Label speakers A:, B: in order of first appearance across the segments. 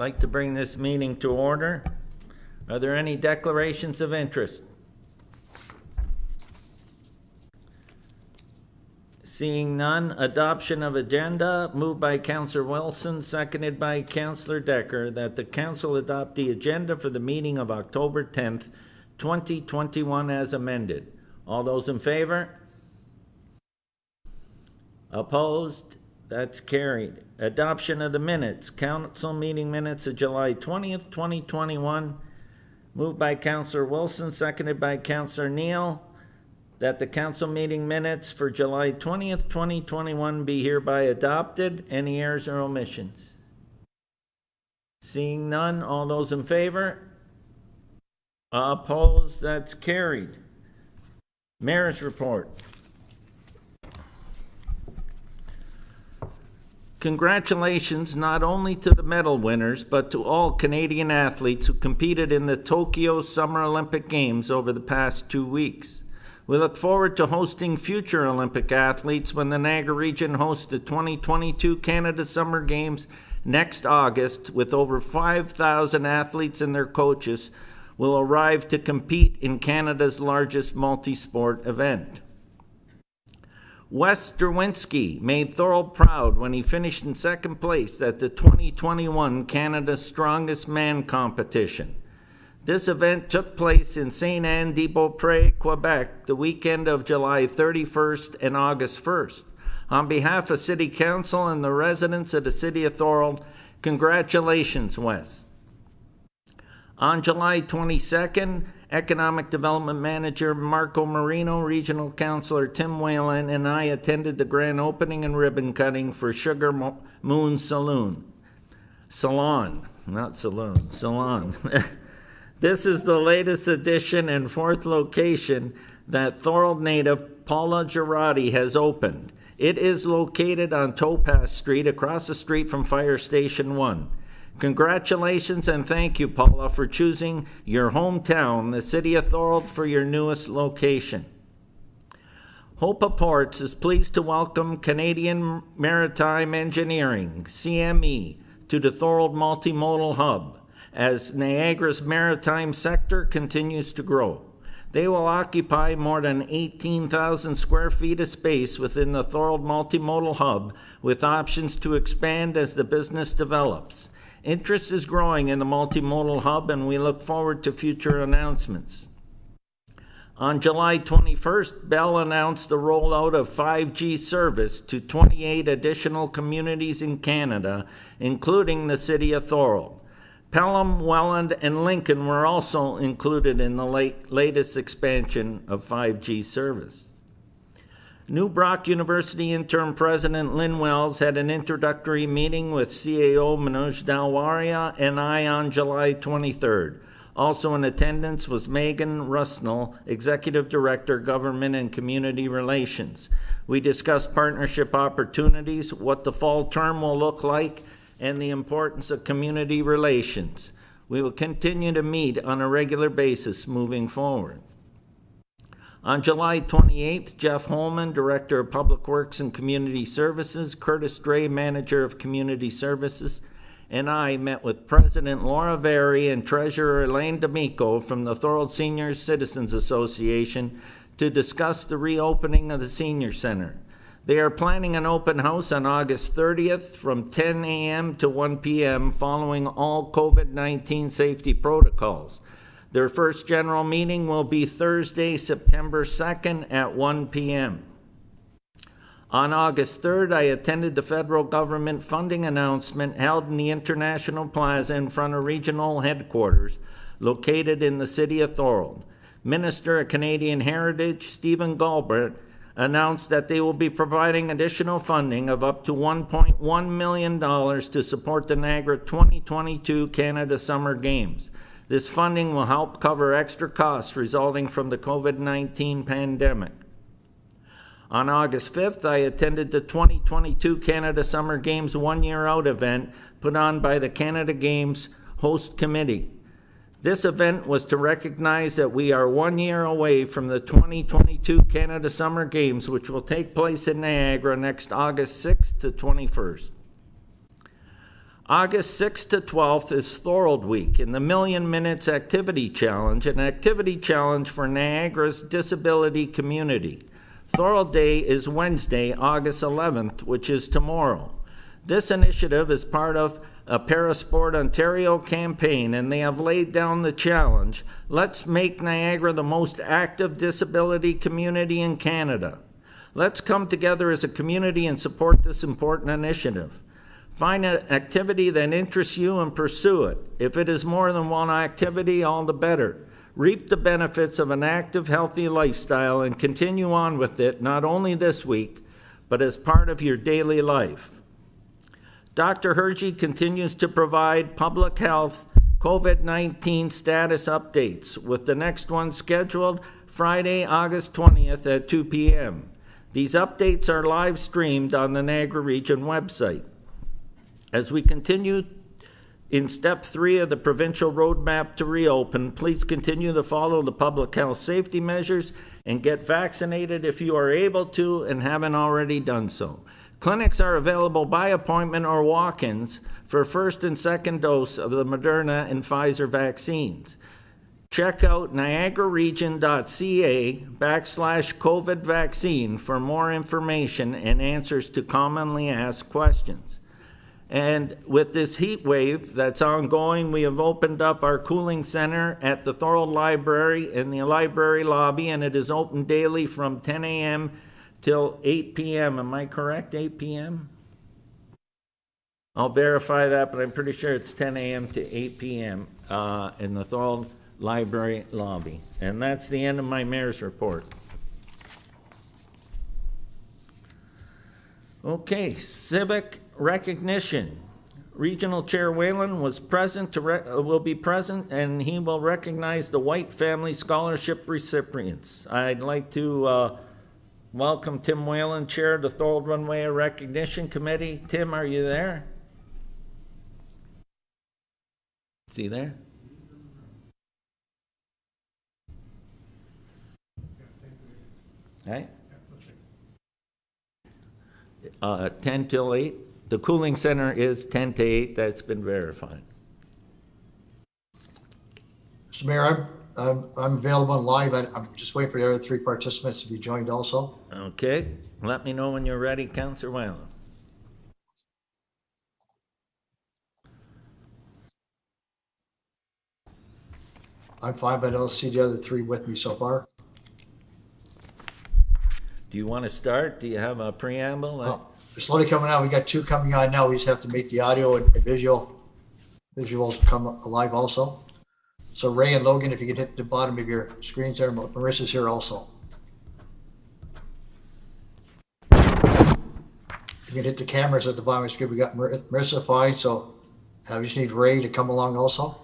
A: like to bring this meeting to order. Are there any declarations of interest? Seeing none, adoption of agenda, moved by Councillor Wilson, seconded by Councillor Decker, that the Council adopt the agenda for the meeting of October 10th, 2021 as amended. All those in favor? Opposed? That's carried. Adoption of the minutes. Council meeting minutes of July 20th, 2021. Moved by Councillor Wilson, seconded by Councillor Neal, that the council meeting minutes for July 20th, 2021 be hereby adopted. Any errors or omissions? Seeing none, all those in favor? Opposed? That's carried. Mayor's report. Congratulations not only to the medal winners, but to all Canadian athletes who competed in the Tokyo Summer Olympic Games over the past 2 weeks. We look forward to hosting future Olympic athletes when the Niagara region hosts the 2022 Canada Summer Games next August, with over 5,000 athletes and their coaches will arrive to compete in Canada's largest multi-sport event. Wes Derwinski made Thorold proud when he finished in second place at the 2021 Canada's Strongest Man competition. This event took place in Saint-Anne-de-Beaupré, Quebec, the weekend of July 31st and August 1st. On behalf of City Council and the residents of the City of Thorold, congratulations, Wes. On July 22nd, Economic Development Manager Marco Marino, Regional Councillor Tim Whalen, and I attended the grand opening and ribbon cutting for Sugar Moon Salon. This is the latest addition and fourth location that Thorold native Paula Girardi has opened. It is located on Topaz Street, across the street from Fire Station 1. Congratulations and thank you, Paula, for choosing your hometown, the City of Thorold, for your newest location. Hopa Ports is pleased to welcome Canadian Maritime Engineering, CME, to the Thorold Multimodal Hub as Niagara's maritime sector continues to grow. They will occupy more than 18,000 square feet of space within the Thorold Multimodal Hub, with options to expand as the business develops. Interest is growing in the multimodal hub, and we look forward to future announcements. On July 21st, Bell announced the rollout of 5G service to 28 additional communities in Canada, including the City of Thorold. Pelham, Welland, and Lincoln were also included in the latest expansion of 5G service. New Brock University Interim President Lynn Wells had an introductory meeting with CAO Manoj Dalwaria and I on July 23rd. Also in attendance was Megan Rusnell, Executive Director, Government and Community Relations. We discussed partnership opportunities, what the fall term will look like, and the importance of community relations. We will continue to meet on a regular basis moving forward. On July 28th, Jeff Holman, Director of Public Works and Community Services, Curtis Dray, Manager of Community Services, and I met with President Laura Very and Treasurer Elaine D'Amico from the Thorold Senior Citizens Association to discuss the reopening of the Senior Center. They are planning an open house on August 30th from 10 a.m. to 1 p.m. following all COVID-19 safety protocols. Their first general meeting will be Thursday, September 2nd at 1 p.m. On August 3rd, I attended the federal government funding announcement held in the International Plaza in front of regional headquarters located in the City of Thorold. Minister of Canadian Heritage, Stephen Galbraith, announced that they will be providing additional funding of up to $1.1 million to support the Niagara 2022 Canada Summer Games. This funding will help cover extra costs resulting from the COVID-19 pandemic. On August 5th, I attended the 2022 Canada Summer Games One Year Out event put on by the Canada Games Host Committee. This event was to recognize that we are 1 year away from the 2022 Canada Summer Games, which will take place in Niagara next August 6th to 21st. August 6th to 12th is Thorold Week and the Million Minutes Activity Challenge, an activity challenge for Niagara's disability community. Thorold Day is Wednesday, August 11th, which is tomorrow. This initiative is part of a Parasport Ontario campaign, and they have laid down the challenge, let's make Niagara the most active disability community in Canada. Let's come together as a community and support this important initiative. Find an activity that interests you and pursue it. If it is more than one activity, all the better. Reap the benefits of an active, healthy lifestyle and continue on with it, not only this week, but as part of your daily life. Dr. Hergy continues to provide public health COVID-19 status updates, with the next one scheduled Friday, August 20th at 2 p.m. These updates are live streamed on the Niagara Region website. As we continue in step 3 of the provincial roadmap to reopen, please continue to follow the public health safety measures and get vaccinated if you are able to and haven't already done so. Clinics are available by appointment or walk-ins for first and second dose of the Moderna and Pfizer vaccines. Check out niagararegion.ca/COVID vaccine for more information and answers to commonly asked questions. And with this heat wave that's ongoing, we have opened up our cooling center at the Thorold Library in the library lobby, and it is open daily from 10 a.m. till 8 p.m. Am I correct, 8 p.m.? I'll verify that, but I'm pretty sure it's 10 a.m. to 8 p.m. In the Thorold Library lobby. And that's the end of my mayor's report. Okay, civic recognition. Regional Chair Whalen was present will be present, and he will recognize the White Family Scholarship recipients. I'd like to welcome Tim Whalen, Chair of the Thorold Runway Recognition Committee. Tim, are you there? Is he there? Right. 10 till 8. The cooling center is 10 to 8. That's been verified.
B: Mr. Mayor, I'm available and live. I'm just waiting for the other 3 participants to be joined also.
A: Okay. Let me know when you're ready, Councillor Whalen.
B: I'm fine, but I don't see the other 3 with me so far.
A: Do you want to start? Do you have a preamble?
B: They're slowly coming out. We got 2 coming on now. We just have to make the audio and visuals come alive also. So Ray and Logan, if you could hit the bottom of your screens there. Marissa's here also. You can hit the cameras at the bottom of the screen. We got Marissa fine, so we just need Ray to come along also.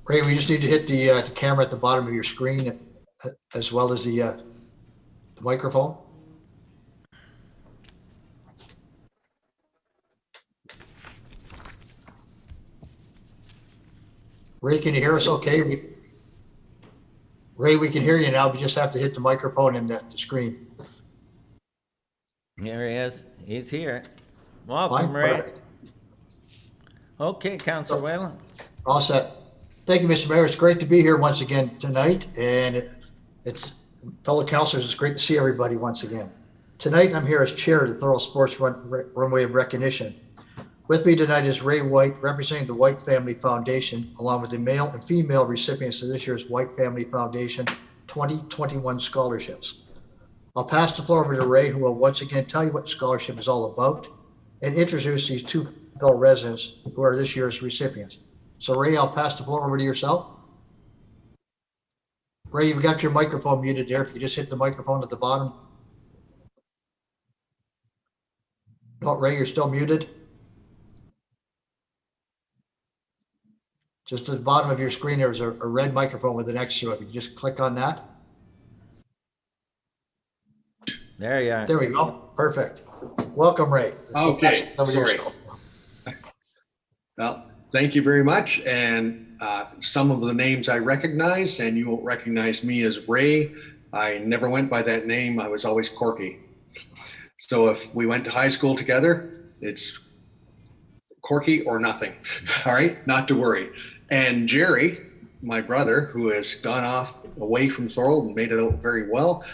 B: Ray, we just need to hit the camera at the bottom of your screen as well as the microphone. Ray, can you hear us okay? Ray, we can hear you now. We just have to hit the microphone and the screen.
A: Here he is. He's here. Welcome, Ray. Perfect. Okay, Councillor Whalen.
B: All set. Thank you, Mr. Mayor. It's great to be here once again tonight. And it's fellow councilors, it's great to see everybody once again. Tonight, I'm here as chair of the Thorold Sports Runway of Recognition. With me tonight is Ray White, representing the White Family Foundation, along with the male and female recipients of this year's White Family Foundation 2021 scholarships. I'll pass the floor over to Ray, who will once again tell you what the scholarship is all about and introduce these 2 fellow residents who are this year's recipients. So Ray, I'll pass the floor over to yourself. Ray, you've got your microphone muted there. If you just hit the microphone at the bottom. No, Ray, you're still muted. Just at the bottom of your screen, there's a red microphone with an X to it. You just click on that.
A: There you are.
B: There we go. Perfect. Welcome, Ray.
C: Okay. Sorry. Well, thank you very much. And some of the names I recognize, and you won't recognize me as Ray. I never went by that name. I was always Corky. So if we went to high school together, It's Corky or nothing. All right, not to worry. And Jerry, my brother, who has gone off away from Thorold and made it out very well,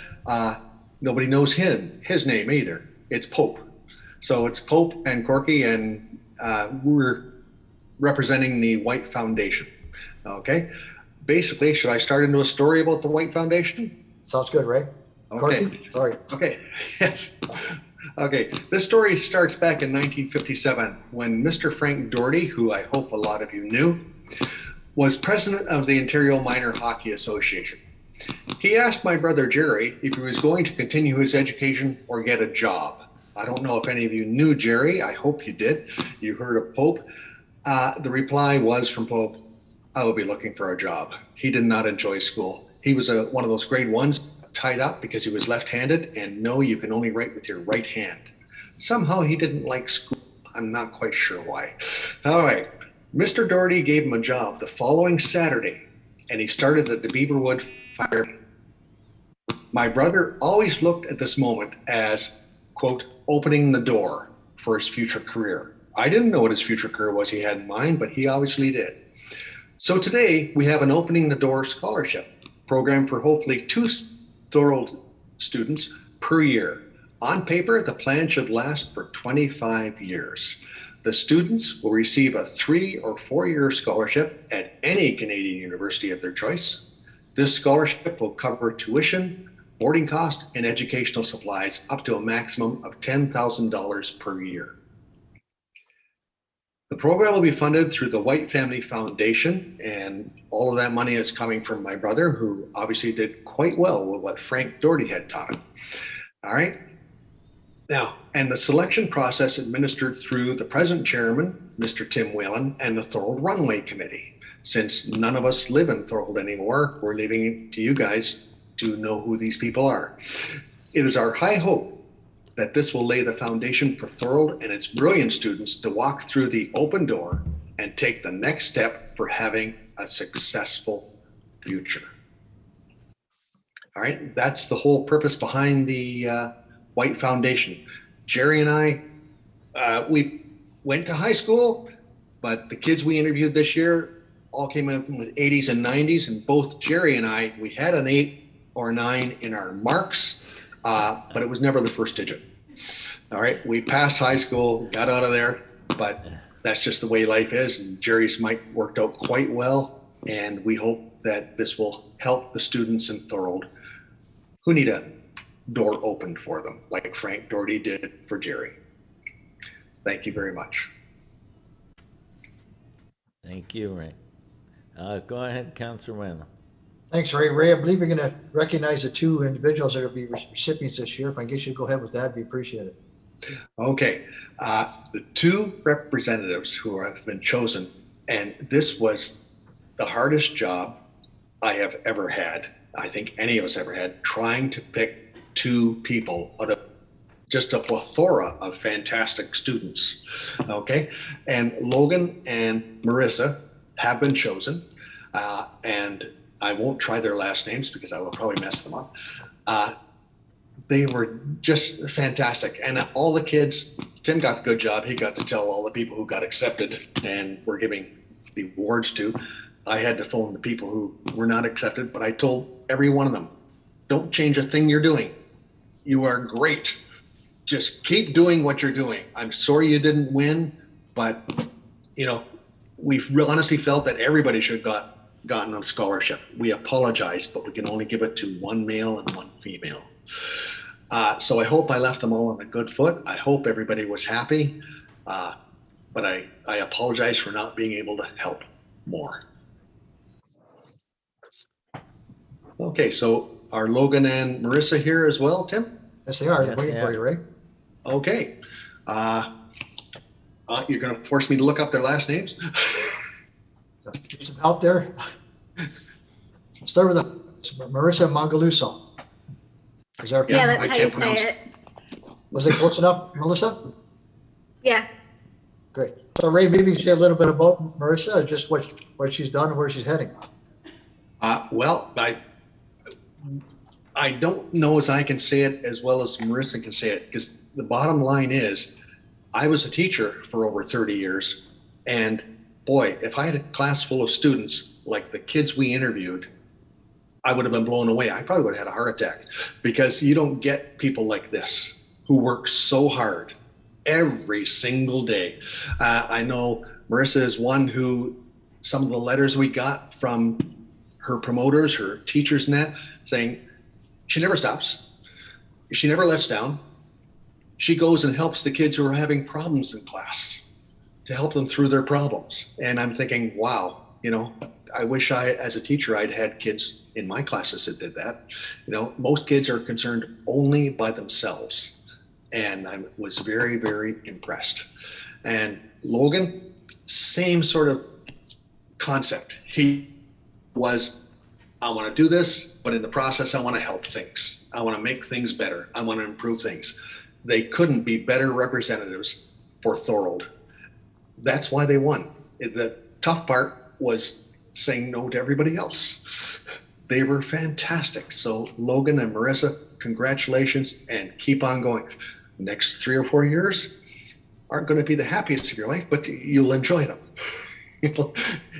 C: nobody knows his name either. It's Pope. So it's Pope and Corky, and we're representing the White Foundation. Okay. Basically, should I start into a story about the White Foundation?
B: Sounds good, Ray.
C: Okay.
B: Corky? Sorry.
C: Okay. Yes. Okay. This story starts back in 1957 when Mr. Frank Doherty, who I hope a lot of you knew, was president of the Ontario Minor Hockey Association. He asked my brother Jerry if he was going to continue his education or get a job. I don't know if any of you knew Jerry. I hope you did. You heard of Pope. The reply was from Pope, I will be looking for a job. He did not enjoy school. He was one of those grade ones tied up because he was left-handed, and no, you can only write with your right hand. Somehow he didn't like school. I'm not quite sure why. All right. Mr. Doherty gave him a job the following Saturday, and he started at the Beaverwood Fire. My brother always looked at this moment as, quote, opening the door for his future career. I didn't know what his future career was he had in mind, but he obviously did. So today we have an opening the door scholarship program for hopefully 2 Thorold students per year. On paper, the plan should last for 25 years. The students will receive a 3 or 4 year scholarship at any Canadian university of their choice. This scholarship will cover tuition, boarding cost, and educational supplies up to a maximum of $10,000 per year. The program will be funded through the White Family Foundation, and all of that money is coming from my brother, who obviously did quite well with what Frank Doherty had taught him. All right. Now, and the selection process administered through the present chairman, Mr. Tim Whalen, and the Thorold Runway Committee. Since none of us live in Thorold anymore, we're leaving it to you guys to know who these people are. It is our high hope that this will lay the foundation for Thorold and its brilliant students to walk through the open door and take the next step for having a successful future. All right, that's the whole purpose behind the White Foundation. Jerry and I, we went to high school, but the kids we interviewed this year all came in with 80s and 90s, and both Jerry and I, we had an 8 or 9 in our marks, but it was never the first digit. All right, we passed high school, got out of there, but that's just the way life is. And Jerry's mic worked out quite well, and we hope that this will help the students in Thorold who need a door opened for them, like Frank Doherty did for Jerry. Thank you very much.
A: Thank you, Ray. Go ahead, Councillor Whalen.
B: Thanks, Ray. Ray, I believe you're going to recognize the 2 individuals that will be recipients this year. If I can get you to go ahead with that, it'd be appreciated.
C: Okay. The 2 representatives who have been chosen, and this was the hardest job I have ever had, I think any of us ever had, trying to pick 2 people out of just a plethora of fantastic students. Okay. And Logan and Marissa have been chosen, and I won't try their last names because I will probably mess them up. They were just fantastic. And all the kids, Tim got the good job. He got to tell all the people who got accepted and we're giving the awards to. I had to phone the people who were not accepted, but I told every one of them, don't change a thing you're doing. You are great. Just keep doing what you're doing. I'm sorry you didn't win, but you know, we honestly felt that everybody should have gotten a scholarship. We apologize, but we can only give it to 1 male and 1 female. So I hope I left them all on a good foot. I hope everybody was happy, but I apologize for not being able to help more. Okay, so are Logan and Marissa here as well, Tim?
B: Yes, they are. They're
A: Yes,
B: waiting
A: they
B: for
A: are.
B: you, Ray.
C: Okay. You're going to force me to look up their last names?
B: Need some help there? Start with Marissa Mangaluso. Is that
D: Yeah,
C: I
D: that's how
C: can't
D: you
C: pronounce
D: say it.
B: Was it close enough, Melissa?
D: Yeah.
B: Great. So Ray, maybe you can say a little bit about Marissa, just what she's done and where she's heading.
C: Well, I don't know as I can say it as well as Marissa can say it, because the bottom line is I was a teacher for over 30 years, and boy, if I had a class full of students like the kids we interviewed, I would have been blown away. I probably would have had a heart attack, because you don't get people like this who work so hard every single day. I know Marissa is one who, some of the letters we got from her promoters, her teachers and that, saying she never stops. She never lets down. She goes and helps the kids who are having problems in class to help them through their problems. And I'm thinking, wow, I wish as a teacher, I'd had kids in my classes that did that. Most kids are concerned only by themselves. And I was very, very impressed. And Logan, same sort of concept. He was, I want to do this, but in the process, I want to help things. I want to make things better. I want to improve things. They couldn't be better representatives for Thorold. That's why they won. The tough part was saying no to everybody else. They were fantastic. So Logan and Marissa, congratulations, and keep on going. Next 3 or 4 years aren't going to be the happiest of your life, but you'll enjoy them.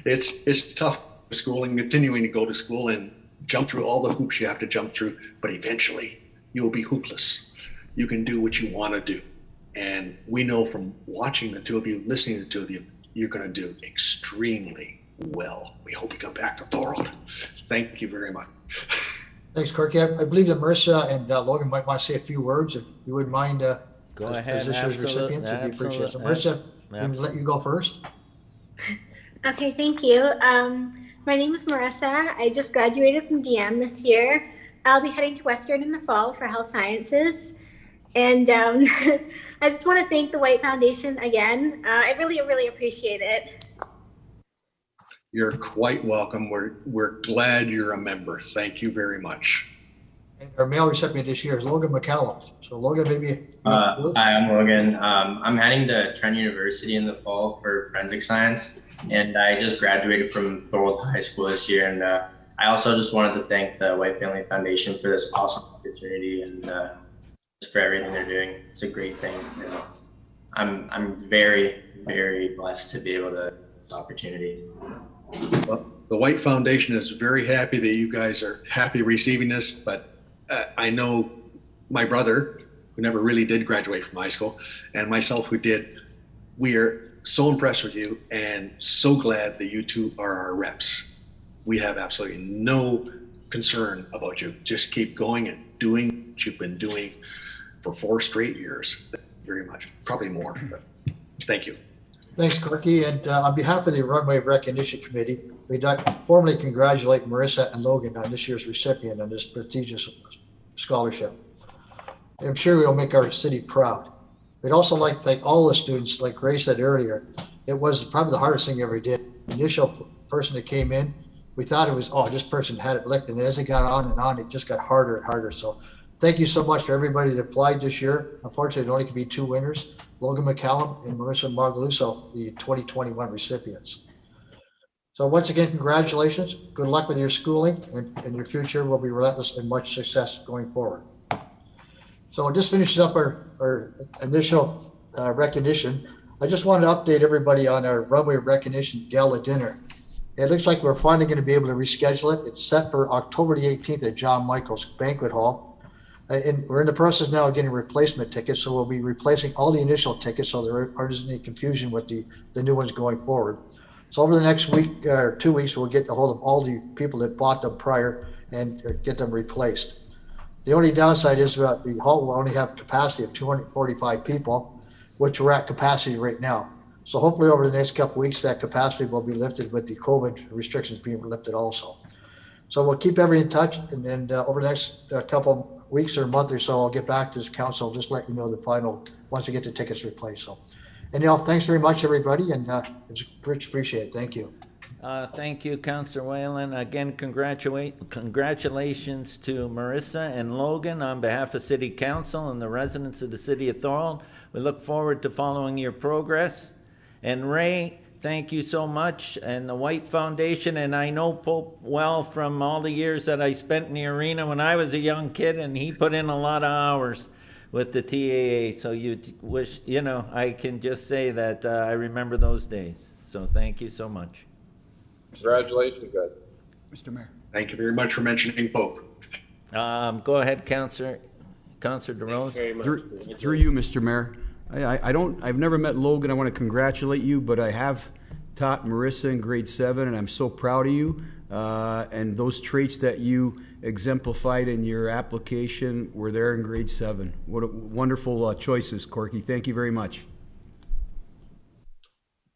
C: It's tough schooling, continuing to go to school and jump through all the hoops you have to jump through, but eventually you'll be hoopless. You can do what you want to do. And we know from watching the two of you, listening to the two of you, you're going to do extremely well. We hope you come back to Thorold. Thank you very much.
B: Thanks, Corky. I believe that Marissa and Logan might want to say a few words, if you wouldn't mind.
A: Go ahead.
B: As this year's recipients, it'd be appreciated. So Marissa, I'm let you go first.
D: Okay, thank you. My name is Marissa. I just graduated from DM this year. I'll be heading to Western in the fall for health sciences. And I just want to thank the White Foundation again. I really, really appreciate it.
C: You're quite welcome. We're glad you're a member. Thank you very much.
B: And our male recipient this year is Logan Mccallum. So Logan, maybe.
E: Hi, I'm Logan. I'm heading to Trent University in the fall for forensic science, and I just graduated from Thorold High School this year. And I also just wanted to thank the White Family Foundation for this awesome opportunity and for everything they're doing. It's a great thing. I'm very, very blessed to be able to have this opportunity.
C: Well, the White Foundation is very happy that you guys are happy receiving this, but I know my brother, who never really did graduate from high school, and myself, who did, we are so impressed with you and so glad that you two are our reps. We have absolutely no concern about you. Just keep going and doing what you've been doing for 4 straight years. Thank you very much. Probably more, but thank you.
B: Thanks, Corky. And on behalf of the Runway Recognition Committee, we'd like to formally congratulate Marissa and Logan on this year's recipient on this prestigious scholarship. I'm sure we'll make our city proud. We'd also like to thank all the students, like Ray said earlier. It was probably the hardest thing I ever did. The initial person that came in, we thought it was, this person had it licked. And as it got on, it just got harder and harder. So thank you so much for everybody that applied this year. Unfortunately, there only could be 2 winners, Logan Mccallum and Marissa Margaluso, the 2021 recipients. So once again, congratulations. Good luck with your schooling, and your future will be relentless and much success going forward. So this finishes up our initial recognition. I just wanted to update everybody on our Runway Recognition Gala dinner. It looks like we're finally going to be able to reschedule it. It's set for October the 18th at John Michael's Banquet Hall. And we're in the process now of getting replacement tickets, so we'll be replacing all the initial tickets so there aren't any confusion with the new ones going forward. So over the next week or 2 weeks, we'll get a hold of all the people that bought them prior and get them replaced. The only downside is that the hall will only have capacity of 245 people, which we're at capacity right now. So hopefully over the next couple of weeks, that capacity will be lifted with the COVID restrictions being lifted also. So we'll keep everyone in touch, and then over the next couple weeks or a month or so, I'll get back to this council, just let you know the final, once we get the tickets replaced. So anyhow, thanks very much, everybody, and it's much appreciated. Thank you.
A: Thank you, Councillor Whalen. Again, congratulations to Marissa and Logan on behalf of City Council and the residents of the City of Thorold. We look forward to following your progress. And Ray, thank you so much, and the White Foundation. And I know Pope well from all the years that I spent in the arena when I was a young kid, and he put in a lot of hours with the TAA. So you wish, I can just say that I remember those days. So thank you so much.
F: Congratulations, guys.
G: Mr. Mayor.
C: Thank you very much for mentioning Pope.
A: Go ahead, Councillor DeRose.
G: Through you, Mr. Mayor. I've never met Logan. I want to congratulate you, but I have taught Marissa in grade 7, and I'm so proud of you. And those traits that you exemplified in your application were there in grade 7. What a wonderful choices, Corky. Thank you very much.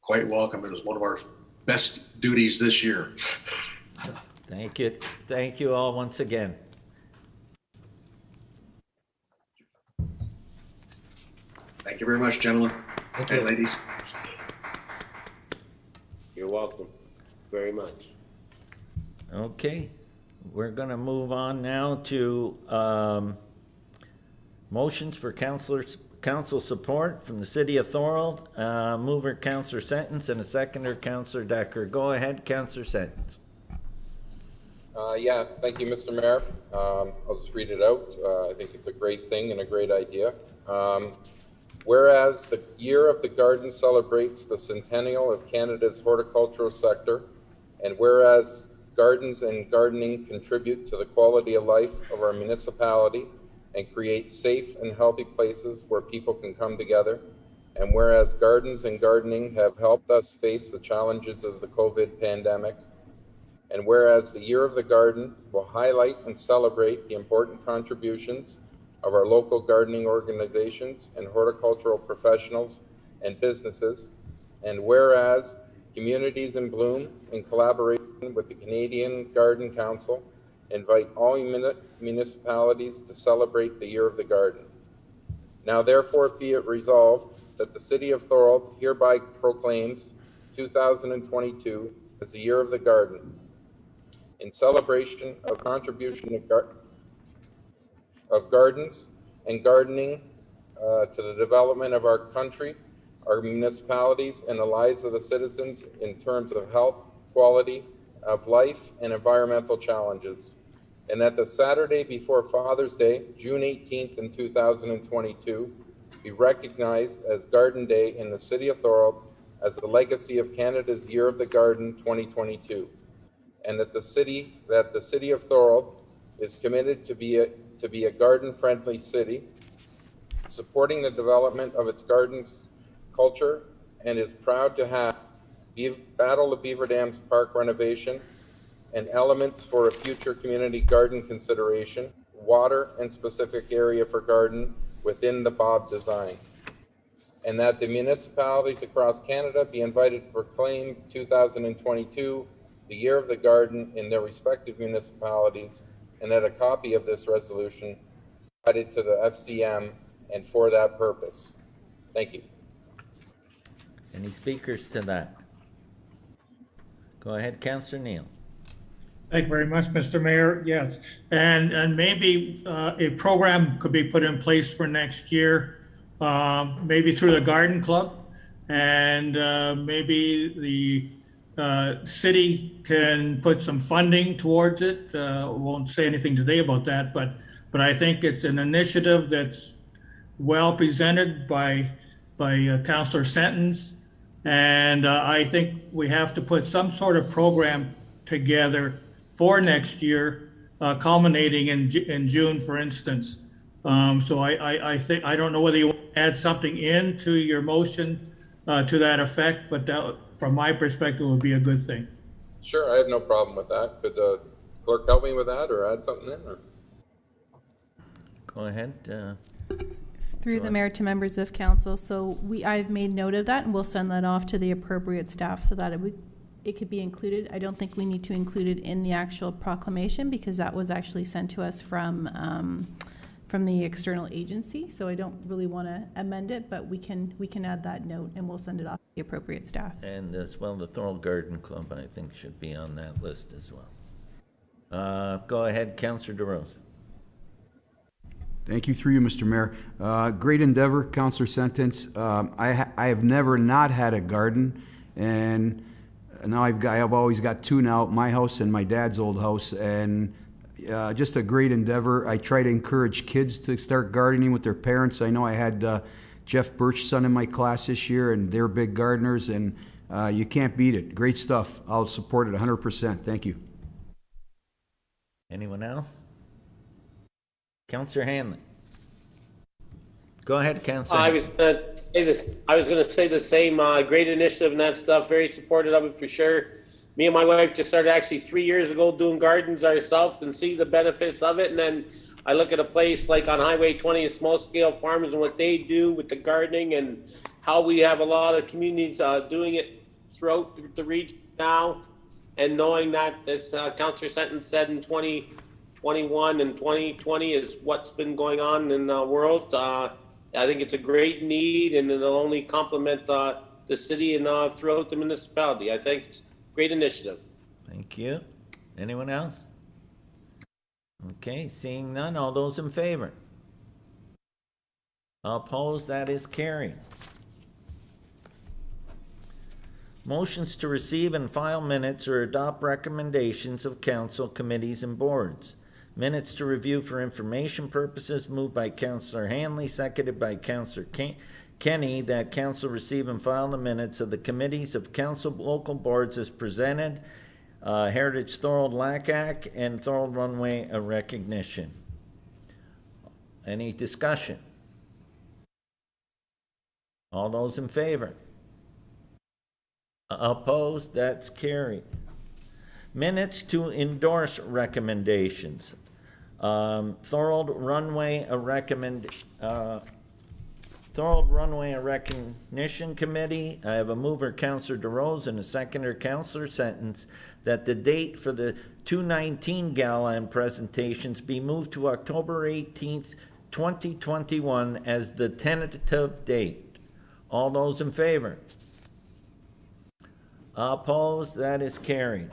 C: Quite welcome. It was one of our best duties this year.
A: Thank you. Thank you all once again.
C: Thank you very much, gentlemen and ladies.
F: You're welcome very much.
A: Okay, we're going to move on now to motions for council support from the city of Thorold. Mover, Councillor Sentence, and a seconder, Councillor Decker. Go ahead, Councillor Sentence.
F: Yeah, thank you, Mr. Mayor. I'll just read it out. I think it's a great thing and a great idea. Whereas the Year of the Garden celebrates the centennial of Canada's horticultural sector, and whereas gardens and gardening contribute to the quality of life of our municipality and create safe and healthy places where people can come together, and whereas gardens and gardening have helped us face the challenges of the COVID pandemic, and whereas the Year of the Garden will highlight and celebrate the important contributions of our local gardening organizations and horticultural professionals and businesses, and whereas Communities in Bloom, in collaboration with the Canadian Garden Council, invite all municipalities to celebrate the Year of the Garden. Now therefore be it resolved that the City of Thorold hereby proclaims 2022 as the Year of the Garden, in celebration of contribution of gardens and gardening to the development of our country, our municipalities, and the lives of the citizens in terms of health, quality of life, and environmental challenges. And that the Saturday before Father's Day, June 18th in 2022, be recognized as Garden Day in the City of Thorold as the legacy of Canada's Year of the Garden 2022. And that the city of Thorold is committed to be a garden-friendly city, supporting the development of its gardens culture, and is proud to have Battle of Beaver Dams Park renovation and elements for a future community garden consideration, water and specific area for garden within the Bob design. And that the municipalities across Canada be invited to proclaim 2022 the Year of the Garden in their respective municipalities, and that a copy of this resolution added to the FCM and for that purpose. Thank you.
A: Any speakers to that? Go ahead, Councillor Neal.
H: Thank you very much, Mr. Mayor. Yes, and maybe a program could be put in place for next year, maybe through the Garden Club, and maybe the city can put some funding towards it. Won't say anything today about that, but I think it's an initiative that's well presented by Councillor Sentence. And I think we have to put some sort of program together for next year, culminating in June, for instance. So I think, I don't know whether you want to add something into your motion to that effect, but that, from my perspective, would be a good thing.
F: Sure, I have no problem with that. Could the clerk help me with that or add something in? Or?
A: Go ahead.
I: Through the mayor to members of council. So I've made note of that, and we'll send that off to the appropriate staff so that it could be included. I don't think we need to include it in the actual proclamation because that was actually sent to us from the external agency. So I don't really want to amend it, but we can add that note and we'll send it off to the appropriate staff. And
A: as well, the Thorold Garden Club, I think, should be on that list as well. Go ahead, Councillor DeRose.
G: Thank you, through you, Mr. Mayor. Great endeavor, Councillor Sentence. I have never not had a garden, and now I've always got two now, my house and my dad's old house, and just a great endeavor. I try to encourage kids to start gardening with their parents. I know I had Jeff Birch's son in my class this year, and they're big gardeners, and you can't beat it. Great stuff. I'll support it 100%. Thank you.
A: Anyone else? Councillor Hanlon. Go ahead, Councillor.
J: I was going to say the same. Great initiative and that stuff. Very supportive of it for sure. Me and my wife just started actually 3 years ago doing gardens ourselves and see the benefits of it. And then I look at a place like on Highway 20, small scale farmers and what they do with the gardening and how we have a lot of communities doing it throughout the region now. And knowing that this Councillor Sutton said in 2021 and 2020 is what's been going on in the world. I think it's a great need, and it'll only complement the city and throughout the municipality. I think it's a great initiative.
A: Thank you. Anyone else? Okay, seeing none, all those in favor? Opposed, that is carried. Motions to receive and file minutes or adopt recommendations of council, committees, and boards. Minutes to review for information purposes, moved by Councillor Hanley, seconded by Councillor Kenny, that council receive and file the minutes of the committees of council local boards as presented, Heritage Thorold Lacac and Thorold Runway a recognition. Any discussion? All those in favor? Opposed? That's carried. Minutes to endorse recommendations. Thorold Runway a recognition committee. I have a mover, Councillor DeRose, and a seconder, Councillor Sentence, that the date for the 219 Gala and presentations be moved to October 18th, 2021 as the tentative date. All those in favor? Opposed? That is carried.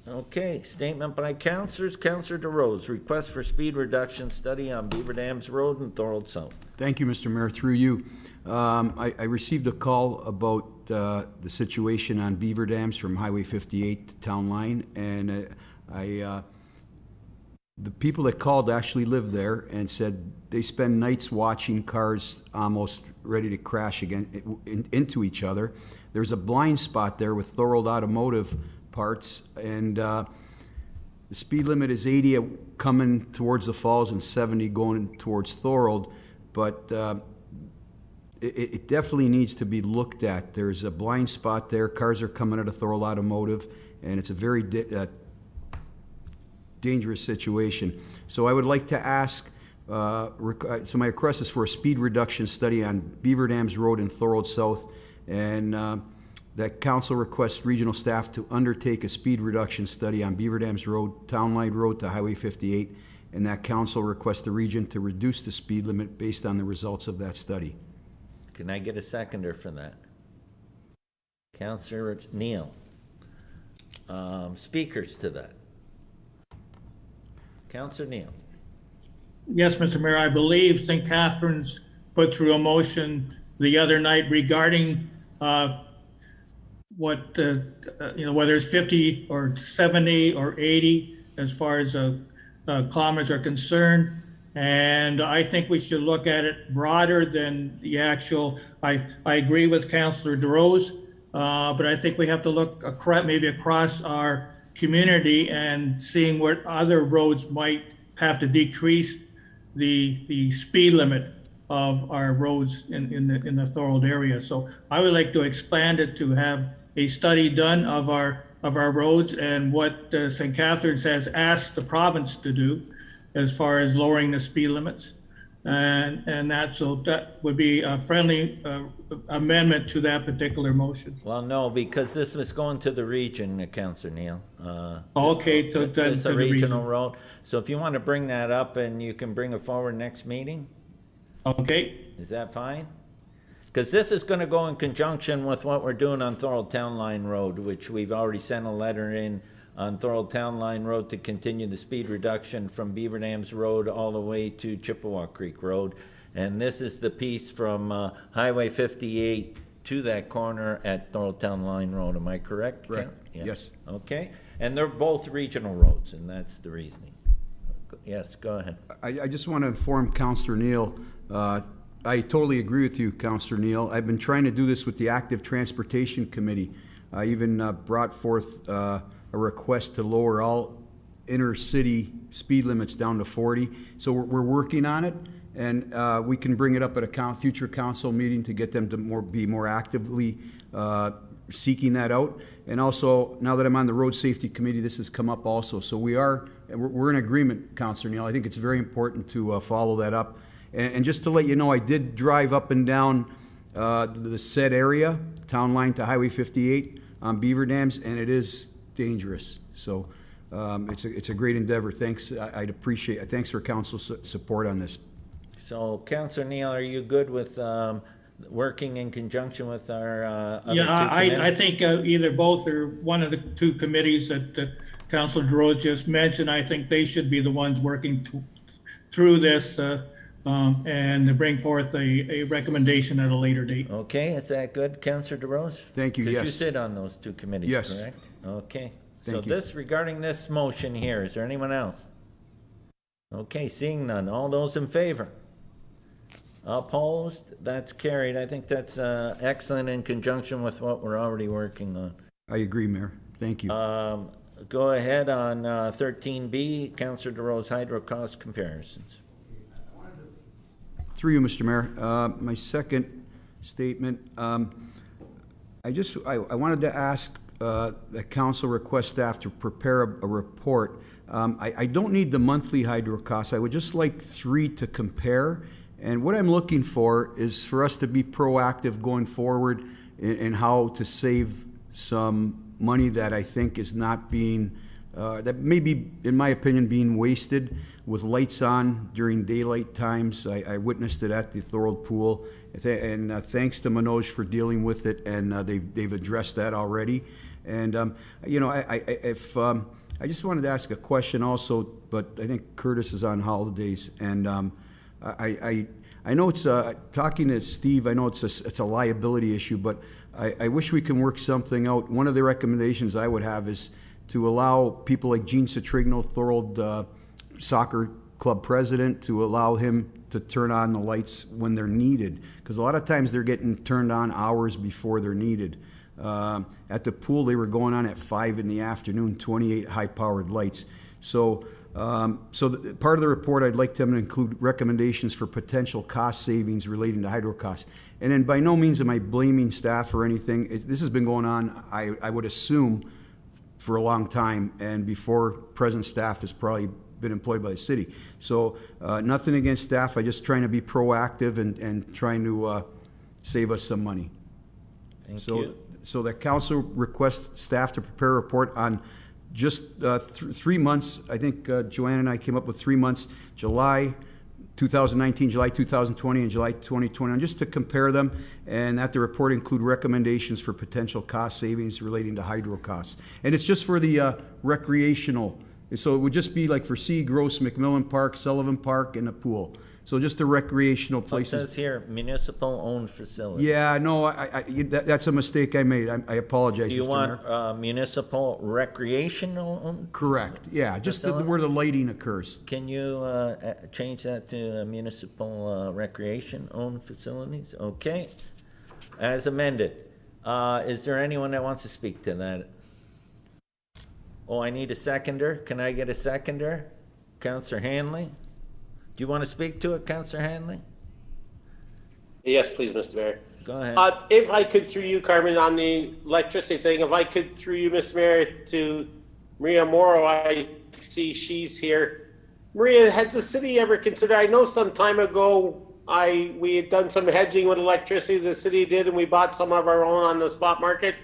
A: Okay, statement by councillors. Councillor DeRose, request for speed reduction study on Beaver Dams Road in Thorold South.
G: Thank you, Mr. Mayor. Through you, I received a call about the situation on Beaver Dams from Highway 58 to Town Line, and the people that called actually live there and said they spend nights watching cars almost ready to crash again into each other. There's a blind spot there with Thorold Automotive parts, and the speed limit is 80 coming towards the falls and 70 going towards Thorold, but it definitely needs to be looked at. There's a blind spot there. Cars are coming out of Thorold Automotive, and it's a very dangerous situation. So I would like to ask, so my request is for a speed reduction study on Beaver Dams Road in Thorold South, and that council requests regional staff to undertake a speed reduction study on Beaver Dams Road, Town Line Road to Highway 58, and that council requests the region to reduce the speed limit based on the results of that study.
A: Can I get a seconder for that? Councillor Neal. Speakers to that? Councillor Neal.
H: Yes, Mr. Mayor, I believe St. Catharines put through a motion the other night regarding whether it's 50 or 70 or 80 as far as kilometers are concerned. And I think we should look at it broader than the actual, I agree with Councillor DeRose, but I think we have to look maybe across our community and seeing what other roads might have to decrease the speed limit of our roads in the Thorold area. So I would like to expand it to have a study done of our roads and what St. Catharines has asked the province to do as far as lowering the speed limits, and that would be a friendly amendment to that particular motion.
A: Well, no, because this was going to the region, Councillor Neal.
H: Okay,
A: it's a regional road. So if you want to bring that up, and you can bring it forward next meeting.
H: Okay.
A: Is that fine? Because this is going to go in conjunction with what we're doing on Thorold Town Line Road, which we've already sent a letter in on Thorold Town Line Road to continue the speed reduction from Beaver Dams Road all the way to Chippewa Creek Road. And this is the piece from Highway 58 to that corner at Thorold Town Line Road. Am I correct?
G: Correct.
A: Yeah.
G: Yes.
A: Okay. And they're both regional roads, and that's the reasoning. Yes, go ahead.
G: I just want to inform Councillor Neal. I totally agree with you, Councillor Neal. I've been trying to do this with the Active Transportation Committee. I even brought forth a request to lower all inner city speed limits down to 40. So we're working on it, and we can bring it up at a future council meeting to get them to be more actively seeking that out. And also, now that I'm on the Road Safety Committee, this has come up also. So we're in agreement, Councillor Neal. I think it's very important to follow that up. And just to let you know, I did drive up and down the said area, town line to Highway 58 on beaver dams, and it is dangerous. So it's a great endeavor. Thanks. I'd appreciate it. Thanks for council's support on this.
A: So, Councillor Neal, are you good with working in conjunction with our other
H: Yeah,
A: two committees?
H: I think either both or one of the two committees that Councilor DeRose just mentioned, I think they should be the ones working through this and to bring forth a recommendation at a later date.
A: Okay, is that good, Councillor DeRose?
G: Thank you,
A: 'Cause
G: yes.
A: you sit on those two committees,
G: Yes.
A: correct? Okay.
G: Thank
A: So
G: you.
A: regarding this motion here, is there anyone else? Okay, seeing none. All those in favor? Opposed? That's carried. I think that's excellent in conjunction with what we're already working on.
G: I agree, Mayor. Thank you.
A: Go ahead on 13B, Councillor DeRose, hydro cost comparisons.
G: Through you, Mr. Mayor. My second statement, I wanted to ask that council request staff to prepare a report. I don't need the monthly hydro costs. I would just like 3 to compare. And what I'm looking for is for us to be proactive going forward in how to save some money that I think is not being, that may be, in my opinion, being wasted with lights on during daylight times. I witnessed it at the Thorold pool, and thanks to Manoj for dealing with it, and they've addressed that already. And you know, I just wanted to ask a question also, but I think Curtis is on holidays, and I know it's talking to Steve. I know it's a liability issue, but I wish we can work something out. One of the recommendations I would have is to allow people like Gene Citrigno, Thorold soccer club president, to allow him to turn on the lights when they're needed, because a lot of times they're getting turned on hours before they're needed. At the pool, they were going on at 5 in the afternoon, 28 high-powered lights. So part of the report, I'd like them to include recommendations for potential cost savings relating to hydro costs. And then by no means am I blaming staff or anything. This has been going on, I would assume, for a long time, and before present staff has probably been employed by the city. So nothing against staff. I'm just trying to be proactive and trying to save us some money.
A: Thank you.
G: So that council requests staff to prepare a report on just 3 months. I think Joanne and I came up with 3 months, July 2019, July 2020, and July 2021, just to compare them, and that the report include recommendations for potential cost savings relating to hydro costs. And it's just for the recreational. So it would just be like for C, Gross, McMillan Park, Sullivan Park, and the pool. So just the recreational
A: It
G: places.
A: says here, municipal-owned facility.
G: Yeah, no, that's a mistake I made. I apologize,
A: Do you
G: Mr.
A: want
G: Mayor.
A: Municipal recreational-owned?
G: Correct. Yeah, just where the lighting occurs.
A: Can you change that to municipal recreation-owned facilities? Okay. As amended. Is there anyone that wants to speak to that? Oh, I need a seconder. Can I get a seconder? Councillor Hanley? Do you want to speak to it, Councillor Hanley?
J: Yes, please, Mr. Mayor.
A: Go ahead.
J: If I could, through you, Carmen, on the electricity thing, if I could, through you, Mr. Mayor, to Maria Morrow, I see she's here. Maria, has the city ever considered, I know some time ago, we had done some hedging with electricity, the city did, and we bought some of our own on the spot market.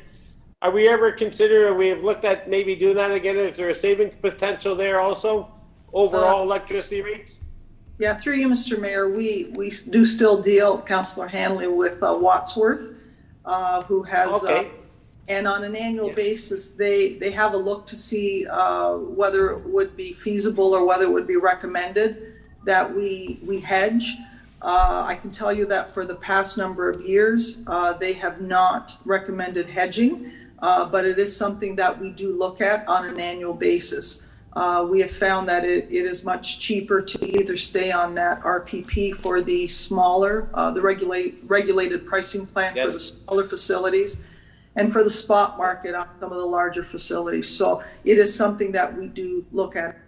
J: Are we ever considered, we have looked at maybe doing that again? Is there a saving potential there also, overall electricity rates?
K: Yeah, through you, Mr. Mayor, we do still deal, Councillor Hanley, with Wadsworth, who has, and on an annual basis, they have a look to see whether it would be feasible or whether it would be recommended that we hedge. I can tell you that for the past number of years, they have not recommended hedging, but it is something that we do look at on an annual basis. We have found that it is much cheaper to either stay on that RPP for the smaller, the regulated pricing plan for the smaller facilities, and for the spot market on some of the larger facilities. So it is something that we do look at.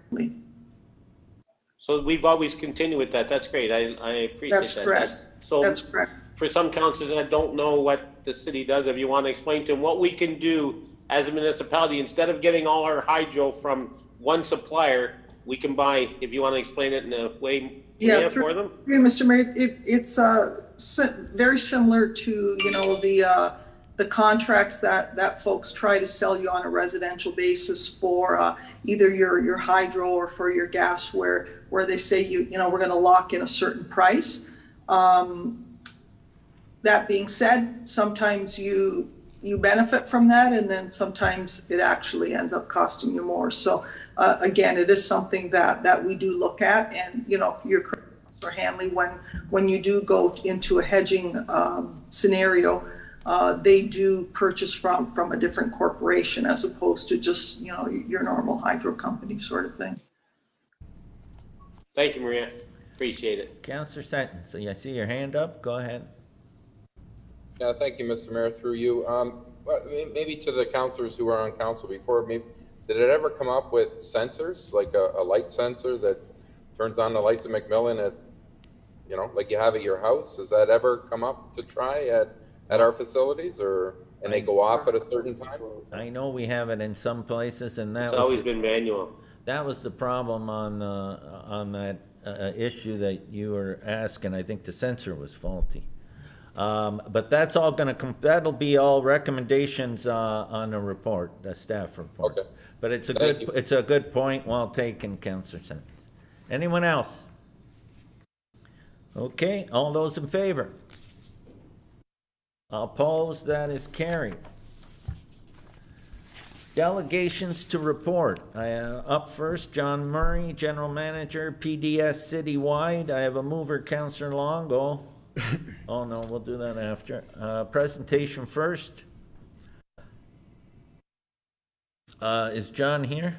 J: So we've always continued with that. That's great. I appreciate
K: That's
J: that.
K: correct. That's correct.
J: For some councils that don't know what the city does, if you want to explain to them what we can do as a municipality, instead of getting all our hydro from one supplier, we can buy, if you want to explain it in a way for them.
K: Mr. Mayor, it's very similar to, the contracts that folks try to sell you on a residential basis for either your hydro or for your gas, where they say we're going to lock in a certain price. That being said, sometimes you benefit from that, and then sometimes it actually ends up costing you more. So again, it is something that we do look at, and you're correct, Mr. Hanley, when you do go into a hedging scenario, they do purchase from a different corporation as opposed to just your normal hydro company sort of thing.
J: Thank you, Maria. Appreciate it.
A: Councillor Sutton, so I see your hand up. Go ahead.
F: Yeah, thank you, Mr. Mayor, through you. Maybe to the councillors who were on council before, did it ever come up with sensors, like a light sensor that turns on the lights at McMillan at, like you have at your house? Has that ever come up to try at our facilities, and they go off at a certain time?
A: I know we have it in some places, and
J: It's always been manual.
A: That was the problem on that issue that you were asking. I think the sensor was faulty. But that's all going to come. That'll be all recommendations on the report, the staff report.
F: Okay.
A: But it's a good point. Well taken, Councillor Sentence. Anyone else? Okay. All those in favor? Opposed? That is carried. Delegations to report. Up first, John Murray, General Manager, PDS Citywide. I have a mover, Councillor Longo. Oh no, we'll do that after. Presentation first. Is John here?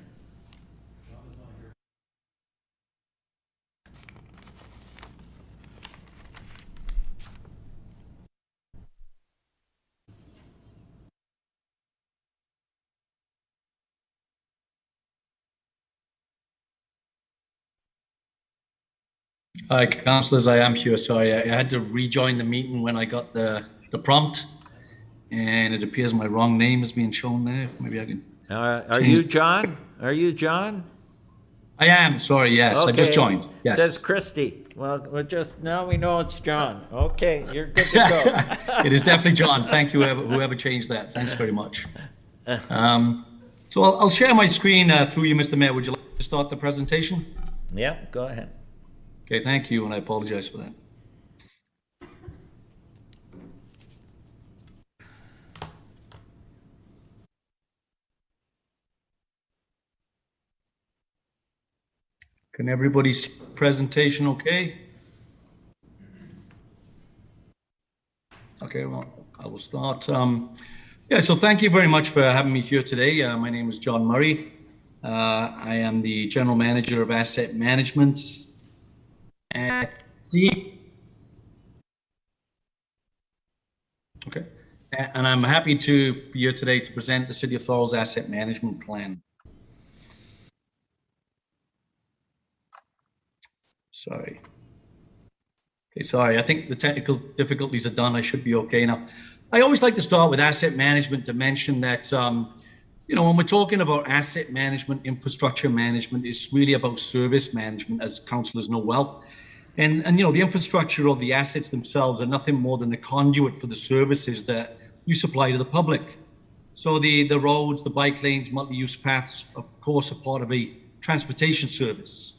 L: Hi, councillors, I am here. Sorry, I had to rejoin the meeting when I got the prompt, and it appears my wrong name is being shown there. Maybe I can.
A: Are you John? Are you John?
L: I am. Sorry. Yes, okay. I just joined. Yes.
A: It says Christie. Well, now we know it's John. Okay, you're good to go.
L: It is definitely John. Thank you, whoever changed that. Thanks very much. So I'll share my screen through you, Mr. Mayor. Would you like to start the presentation?
A: Yeah, go ahead.
L: Okay, thank you, and I apologize for that. Can everybody see the presentation okay? Okay, well, I will start. Yeah, so thank you very much for having me here today. My name is John Murray. I am the General Manager of Asset Management at Okay, and I'm happy to be here today to present the City of Thorold's Asset Management Plan. Sorry. Okay, sorry, I think the technical difficulties are done. I should be okay now. I always like to start with asset management to mention that, when we're talking about asset management, infrastructure management, it's really about service management, as councillors know well. And the infrastructure of the assets themselves are nothing more than the conduit for the services that you supply to the public. So the roads, the bike lanes, multi-use paths, of course, are part of a transportation service.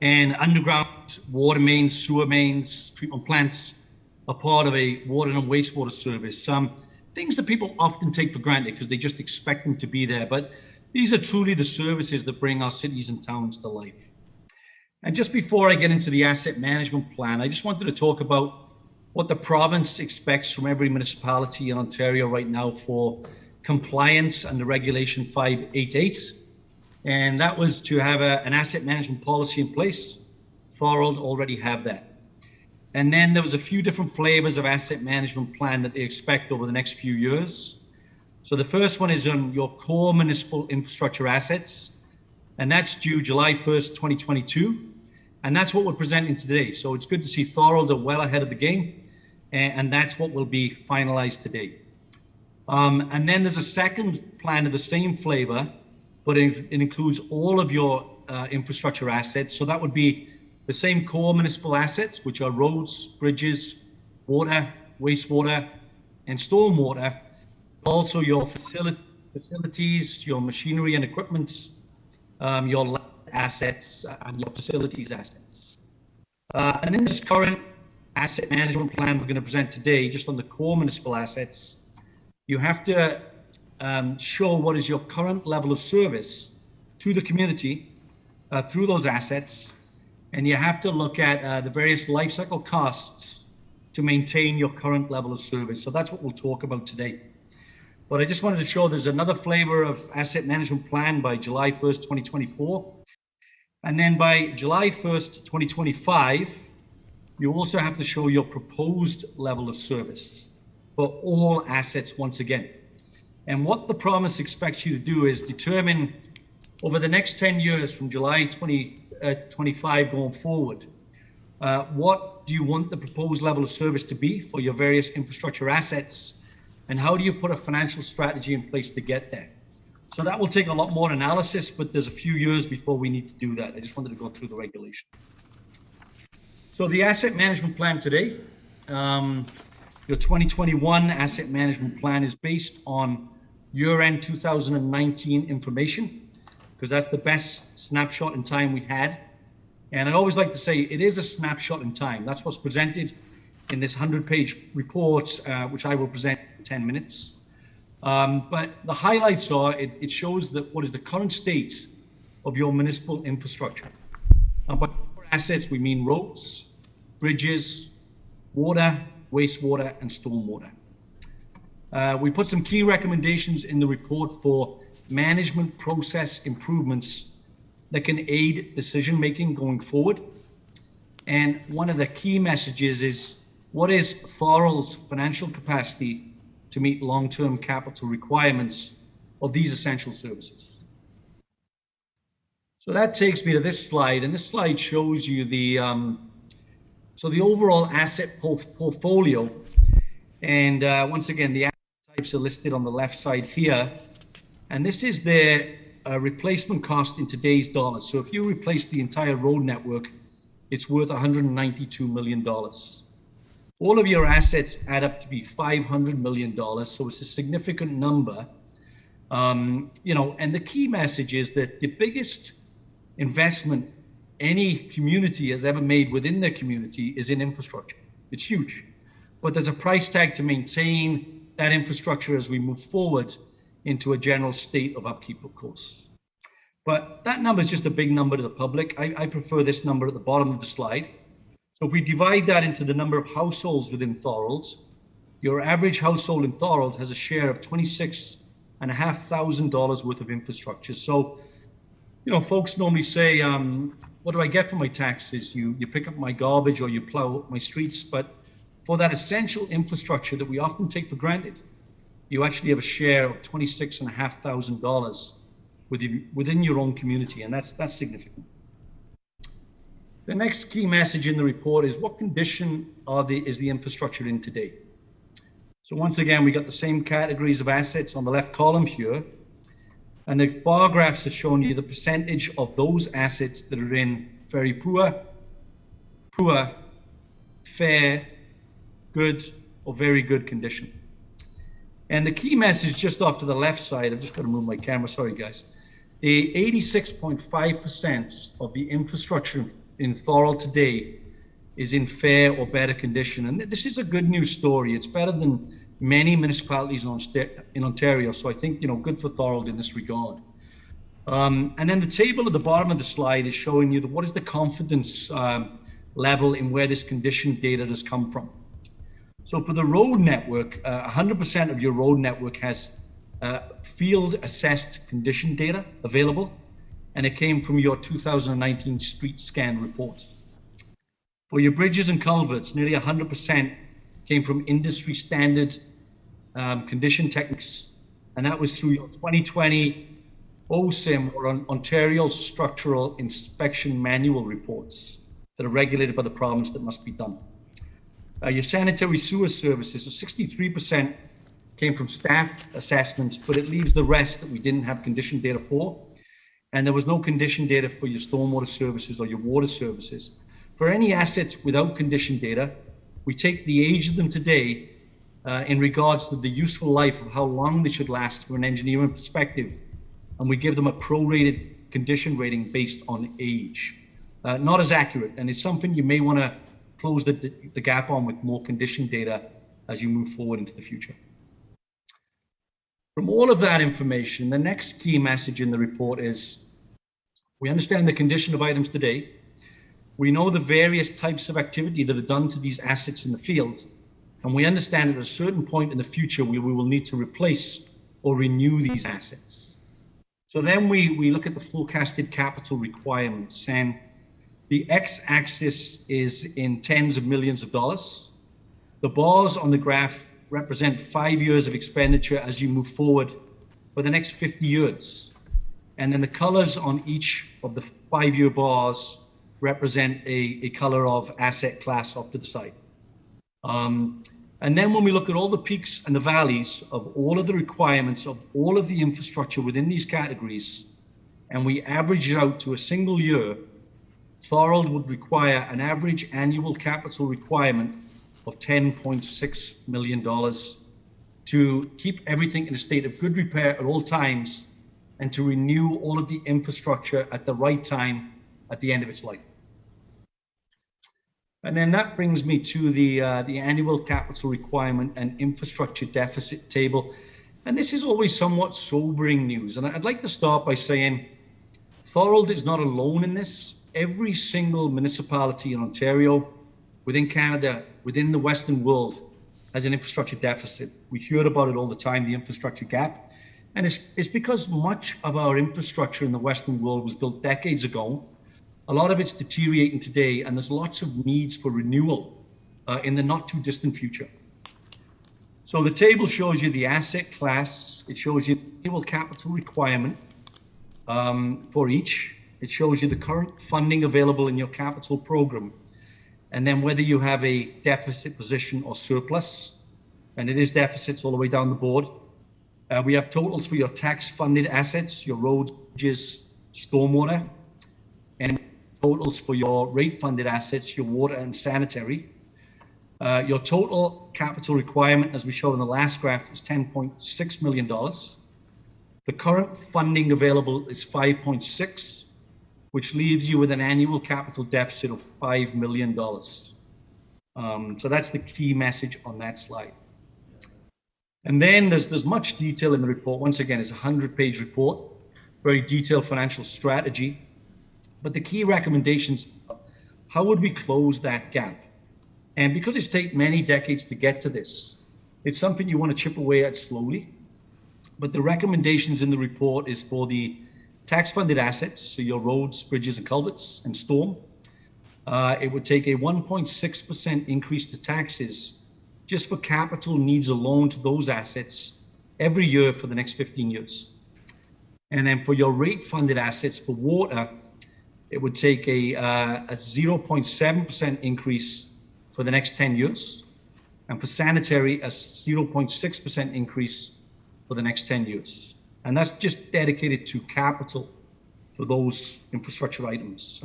L: And underground water mains, sewer mains, treatment plants are part of a water and wastewater service. Things that people often take for granted because they just expect them to be there. But these are truly the services that bring our cities and towns to life. And just before I get into the asset management plan, I just wanted to talk about what the province expects from every municipality in Ontario right now for compliance under Regulation 588. and that was to have an asset management policy in place. Thorold already have that. And then there was a few different flavors of asset management plan that they expect over the next few years. So the first one is on your core municipal infrastructure assets, and that's due July 1st, 2022. And that's what we're presenting today. So it's good to see Thorold are well ahead of the game, and that's what will be finalized today. And then there's a second plan of the same flavor, but it includes all of your infrastructure assets. So that would be the same core municipal assets, which are roads, bridges, water, wastewater, and stormwater. Also your facilities, your machinery and equipment, your land assets, and your facilities assets. And in this current asset management plan we're going to present today, just on the core municipal assets, you have to show what is your current level of service to the community through those assets, and you have to look at the various life cycle costs to maintain your current level of service. So that's what we'll talk about today. But I just wanted to show there's another flavor of asset management plan by July 1st, 2024. And then by July 1st, 2025, you also have to show your proposed level of service for all assets once again. And what the promise expects you to do is determine over the next 10 years from July 2025 going forward, what do you want the proposed level of service to be for your various infrastructure assets, and how do you put a financial strategy in place to get there? So that will take a lot more analysis, but there's a few years before we need to do that. I just wanted to go through the regulation. So the asset management plan today, your 2021 asset management plan is based on year-end 2019 information, because that's the best snapshot in time we had. And I always like to say it is a snapshot in time. That's what's presented in this 100-page report, which I will present in 10 minutes. But the highlights are, it shows that what is the current state of your municipal infrastructure. By assets, we mean roads, bridges, water, wastewater, and stormwater. We put some key recommendations in the report for management process improvements that can aid decision-making going forward. And one of the key messages is, what is Thorold's financial capacity to meet long-term capital requirements of these essential services? So that takes me to this slide, and this slide shows you the overall asset portfolio. And once again, the asset types are listed on the left side here. And this is their replacement cost in today's dollars. So if you replace the entire road network, it's worth $192 million. All of your assets add up to be $500 million. So it's a significant number. And the key message is that the biggest investment any community has ever made within their community is in infrastructure. It's huge, but there's a price tag to maintain that infrastructure as we move forward into a general state of upkeep, of course. But that number is just a big number to the public. I prefer this number at the bottom of the slide. So if we divide that into the number of households within Thorold, your average household in Thorold has a share of $26,500 worth of infrastructure. So, folks normally say, what do I get for my taxes? You pick up my garbage or you plow my streets. But for that essential infrastructure that we often take for granted, you actually have a share of $26,500 within your own community, and that's significant. The next key message in the report is, what condition is the infrastructure in today? So once again, we got the same categories of assets on the left column here, and the bar graphs are showing you the percentage of those assets that are in very poor, fair, good, or very good condition. And the key message just off to the left side, I've just got to move my camera, sorry guys. The 86.5% of the infrastructure in Thorold today is in fair or better condition. And this is a good news story. It's better than many municipalities in Ontario. So I think, good for Thorold in this regard. And then the table at the bottom of the slide is showing you what is the confidence level in where this condition data has come from. So for the road network, 100% of your road network has field assessed condition data available. and it came from your 2019 street scan report. For your bridges and culverts, nearly 100% came from industry standard condition techniques, and that was through your 2020 OSIM, or Ontario Structural Inspection Manual reports that are regulated by the province that must be done. Your sanitary sewer services, so 63% came from staff assessments, but it leaves the rest that we didn't have condition data for. And there was no condition data for your stormwater services or your water services. For any assets without condition data, we take the age of them today in regards to the useful life of how long they should last from an engineering perspective, and we give them a prorated condition rating based on age. Not as accurate, and it's something you may want to close the gap on with more condition data as you move forward into the future. From all of that information, the next key message in the report is we understand the condition of items today. We know the various types of activity that are done to these assets in the field, and we understand at a certain point in the future we will need to replace or renew these assets. So then we look at the forecasted capital requirements, and the x-axis is in tens of millions of dollars. The bars on the graph represent 5 years of expenditure as you move forward for the next 50 years. And then the colors on each of the 5-year bars represent a color of asset class off to the side. And then when we look at all the peaks and the valleys of all of the requirements of all of the infrastructure within these categories, and we average it out to a single year, Thorold would require an average annual capital requirement of $10.6 million to keep everything in a state of good repair at all times and to renew all of the infrastructure at the right time at the end of its life. And then that brings me to the annual capital requirement and infrastructure deficit table. And this is always somewhat sobering news. And I'd like to start by saying Thorold is not alone in this. Every single municipality in Ontario, within Canada, within the Western world, has an infrastructure deficit. We hear about it all the time, the infrastructure gap. And it's because much of our infrastructure in the Western world was built decades ago. A lot of it's deteriorating today, and there's lots of needs for renewal in the not too distant future. So the table shows you the asset class. It shows you the annual capital requirement for each. It shows you the current funding available in your capital program, and then whether you have a deficit position or surplus, and it is deficits all the way down the board. We have totals for your tax-funded assets, your roads, bridges, stormwater, and totals for your rate-funded assets, your water and sanitary. Your total capital requirement, as we showed in the last graph, is $10.6 million. The current funding available is $5.6, which leaves you with an annual capital deficit of $5 million. So that's the key message on that slide. And then there's much detail in the report. Once again, it's a 100-page report, very detailed financial strategy. But the key recommendations, how would we close that gap? And because it's taken many decades to get to this, it's something you want to chip away at slowly. But the recommendations in the report is for the tax-funded assets, so your roads, bridges, and culverts, and storm. It would take a 1.6% increase to taxes just for capital needs alone to those assets every year for the next 15 years. And then for your rate-funded assets for water, it would take a 0.7% increase for the next 10 years. And for sanitary, a 0.6% increase for the next 10 years. And that's just dedicated to capital for those infrastructure items.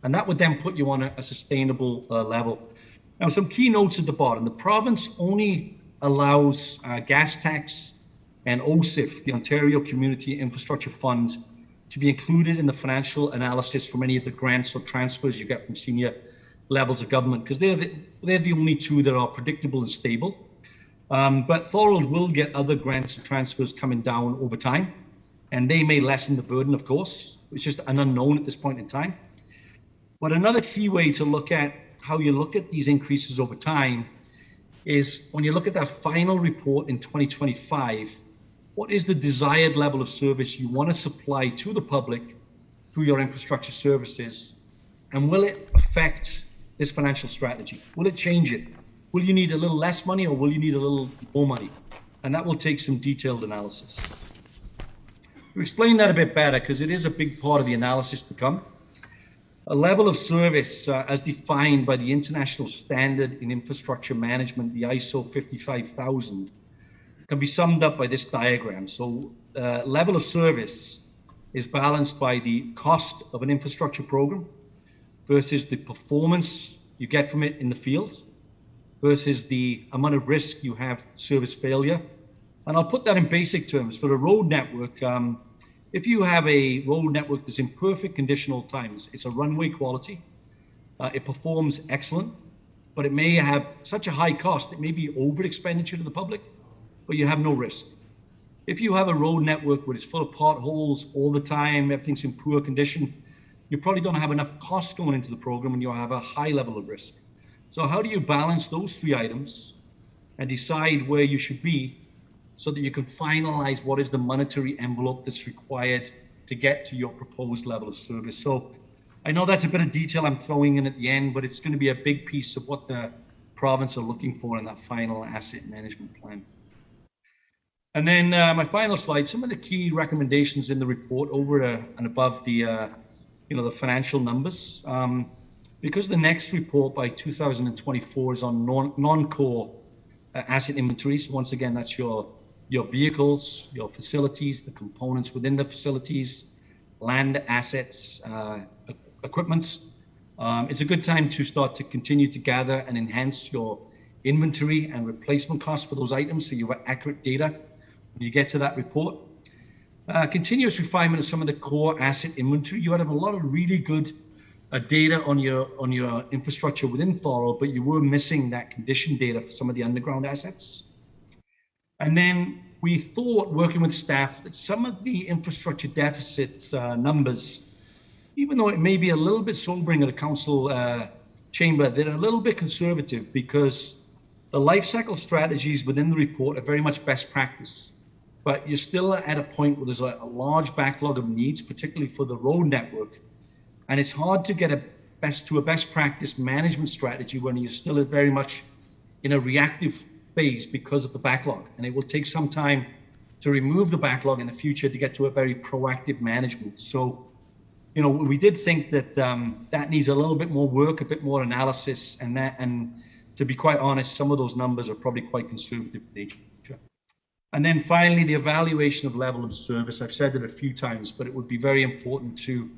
L: And that would then put you on a sustainable level. Now, some key notes at the bottom. The province only allows gas tax and OSIF, the Ontario Community Infrastructure Fund, to be included in the financial analysis from any of the grants or transfers you get from senior levels of government, because they're the only two that are predictable and stable. But Thorold will get other grants and transfers coming down over time, and they may lessen the burden, of course. It's just an unknown at this point in time. But another key way to look at how you look at these increases over time is when you look at that final report in 2025, what is the desired level of service you want to supply to the public through your infrastructure services? And will it affect this financial strategy? Will it change it? Will you need a little less money or will you need a little more money? And that will take some detailed analysis. To explain that a bit better, because it is a big part of the analysis to come, a level of service as defined by the International Standard in Infrastructure Management, the ISO 55000, can be summed up by this diagram. So level of service is balanced by the cost of an infrastructure program versus the performance you get from it in the field versus the amount of risk you have service failure. And I'll put that in basic terms. For a road network, if you have a road network that's in perfect condition all times, it's a runway quality, it performs excellent, but it may have such a high cost, it may be over expenditure to the public, but you have no risk. If you have a road network where it's full of potholes all the time, everything's in poor condition, you probably don't have enough cost going into the program and you have a high level of risk. So how do you balance those three items and decide where you should be so that you can finalize what is the monetary envelope that's required to get to your proposed level of service? So I know that's a bit of detail I'm throwing in at the end, but it's going to be a big piece of what the province are looking for in that final asset management plan. And then my final slide, some of the key recommendations in the report over and above the, the financial numbers. Because the next report by 2024 is on non-core asset inventories. Once again, that's your vehicles, your facilities, the components within the facilities, land assets, equipment. It's a good time to start to continue to gather and enhance your inventory and replacement costs for those items so you have accurate data when you get to that report. Continuous refinement of some of the core asset inventory. You have a lot of really good data on your infrastructure within Thorold, but you were missing that condition data for some of the underground assets. And then we thought, working with staff, that some of the infrastructure deficits numbers, even though it may be a little bit sobering at a council chamber, they're a little bit conservative because the life cycle strategies within the report are very much best practice. But you're still at a point where there's a large backlog of needs, particularly for the road network. And it's hard to get a best practice management strategy when you're still very much in a reactive phase because of the backlog. And it will take some time to remove the backlog in the future to get to a very proactive management. So, we did think that that needs a little bit more work, a bit more analysis, and to be quite honest, some of those numbers are probably quite conservative in nature. And then finally, the evaluation of level of service. I've said it a few times, but it would be very important to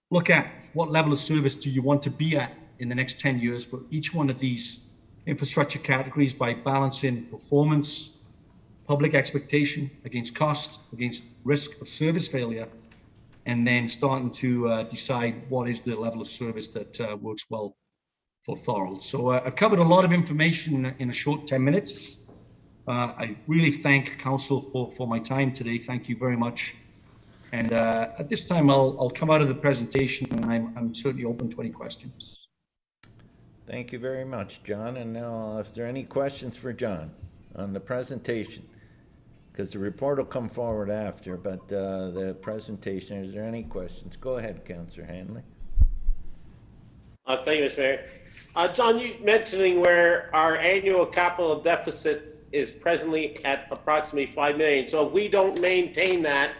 L: look at what level of service do you want to be at in the next 10 years for each one of these infrastructure categories by balancing performance, public expectation against cost, against risk of service failure, and then starting to decide what is the level of service that works well for Thorold. So I've covered a lot of information in a short 10 minutes. I really thank Council for my time today. Thank you very much. And at this time, I'll come out of the presentation, and I'm certainly open to any questions.
A: Thank you very much, John. And now, if there are any questions for John on the presentation, because the report will come forward after, but the presentation, is there any questions? Go ahead, Councillor Hanley.
J: Thank you, Mr. Mayor. John, you mentioning where our annual capital deficit is presently at approximately $5 million. So if we don't maintain that,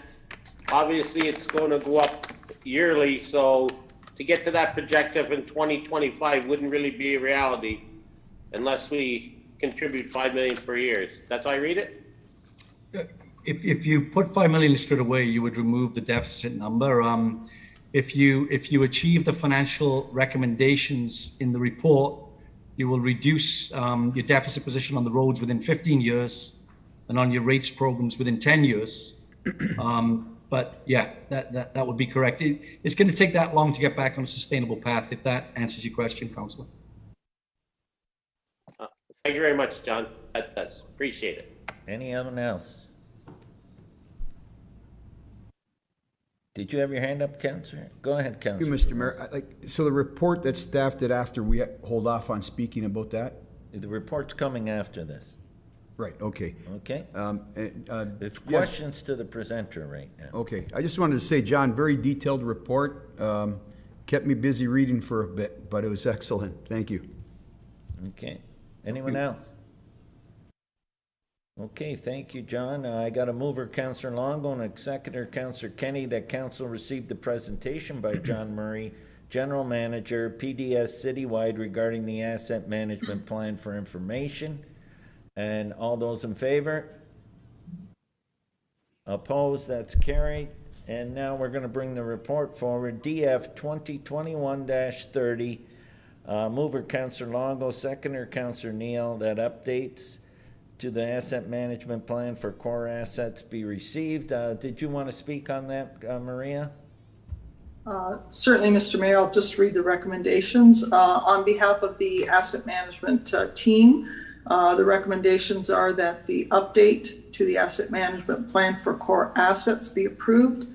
J: obviously it's going to go up yearly. So to get to that projective in 2025 wouldn't really be a reality unless we contribute $5 million per year. That's how I read it?
L: If you put $5 million straight away, you would remove the deficit number. If you achieve the financial recommendations in the report, you will reduce your deficit position on the roads within 15 years and on your rates programs within 10 years. But yeah, that would be correct. It's going to take that long to get back on a sustainable path, if that answers your question, Councillor.
J: Thank you very much, John. That's appreciate it.
A: Anyone else? Did you have your hand up, Councillor? Go ahead, Councillor.
G: Thank you, Mr. Mayor. So the report that staff did after, we hold off on speaking about that?
A: The report's coming after this.
G: Right, okay.
A: Okay? It's
G: Yeah.
A: questions to the presenter right now.
G: Okay, I just wanted to say, John, very detailed report. Kept me busy reading for a bit, but it was excellent. Thank you.
A: Okay. Anyone else? Okay, thank you, John. I got a mover, Councillor Longo, and a seconder, Councillor Kenny, that council received the presentation by John Murray, General Manager, PDS Citywide, regarding the asset management plan for information. And all those in favor? Opposed? That's carried. And now we're going to bring the report forward. DF 2021-30. Mover, Councillor Longo, seconder, Councillor Neal, that updates to the asset management plan for core assets be received. Did you want to speak on that, Maria?
K: Certainly, Mr. Mayor, I'll just read the recommendations. On behalf of the asset management team, the recommendations are that the update to the asset management plan for core assets be approved.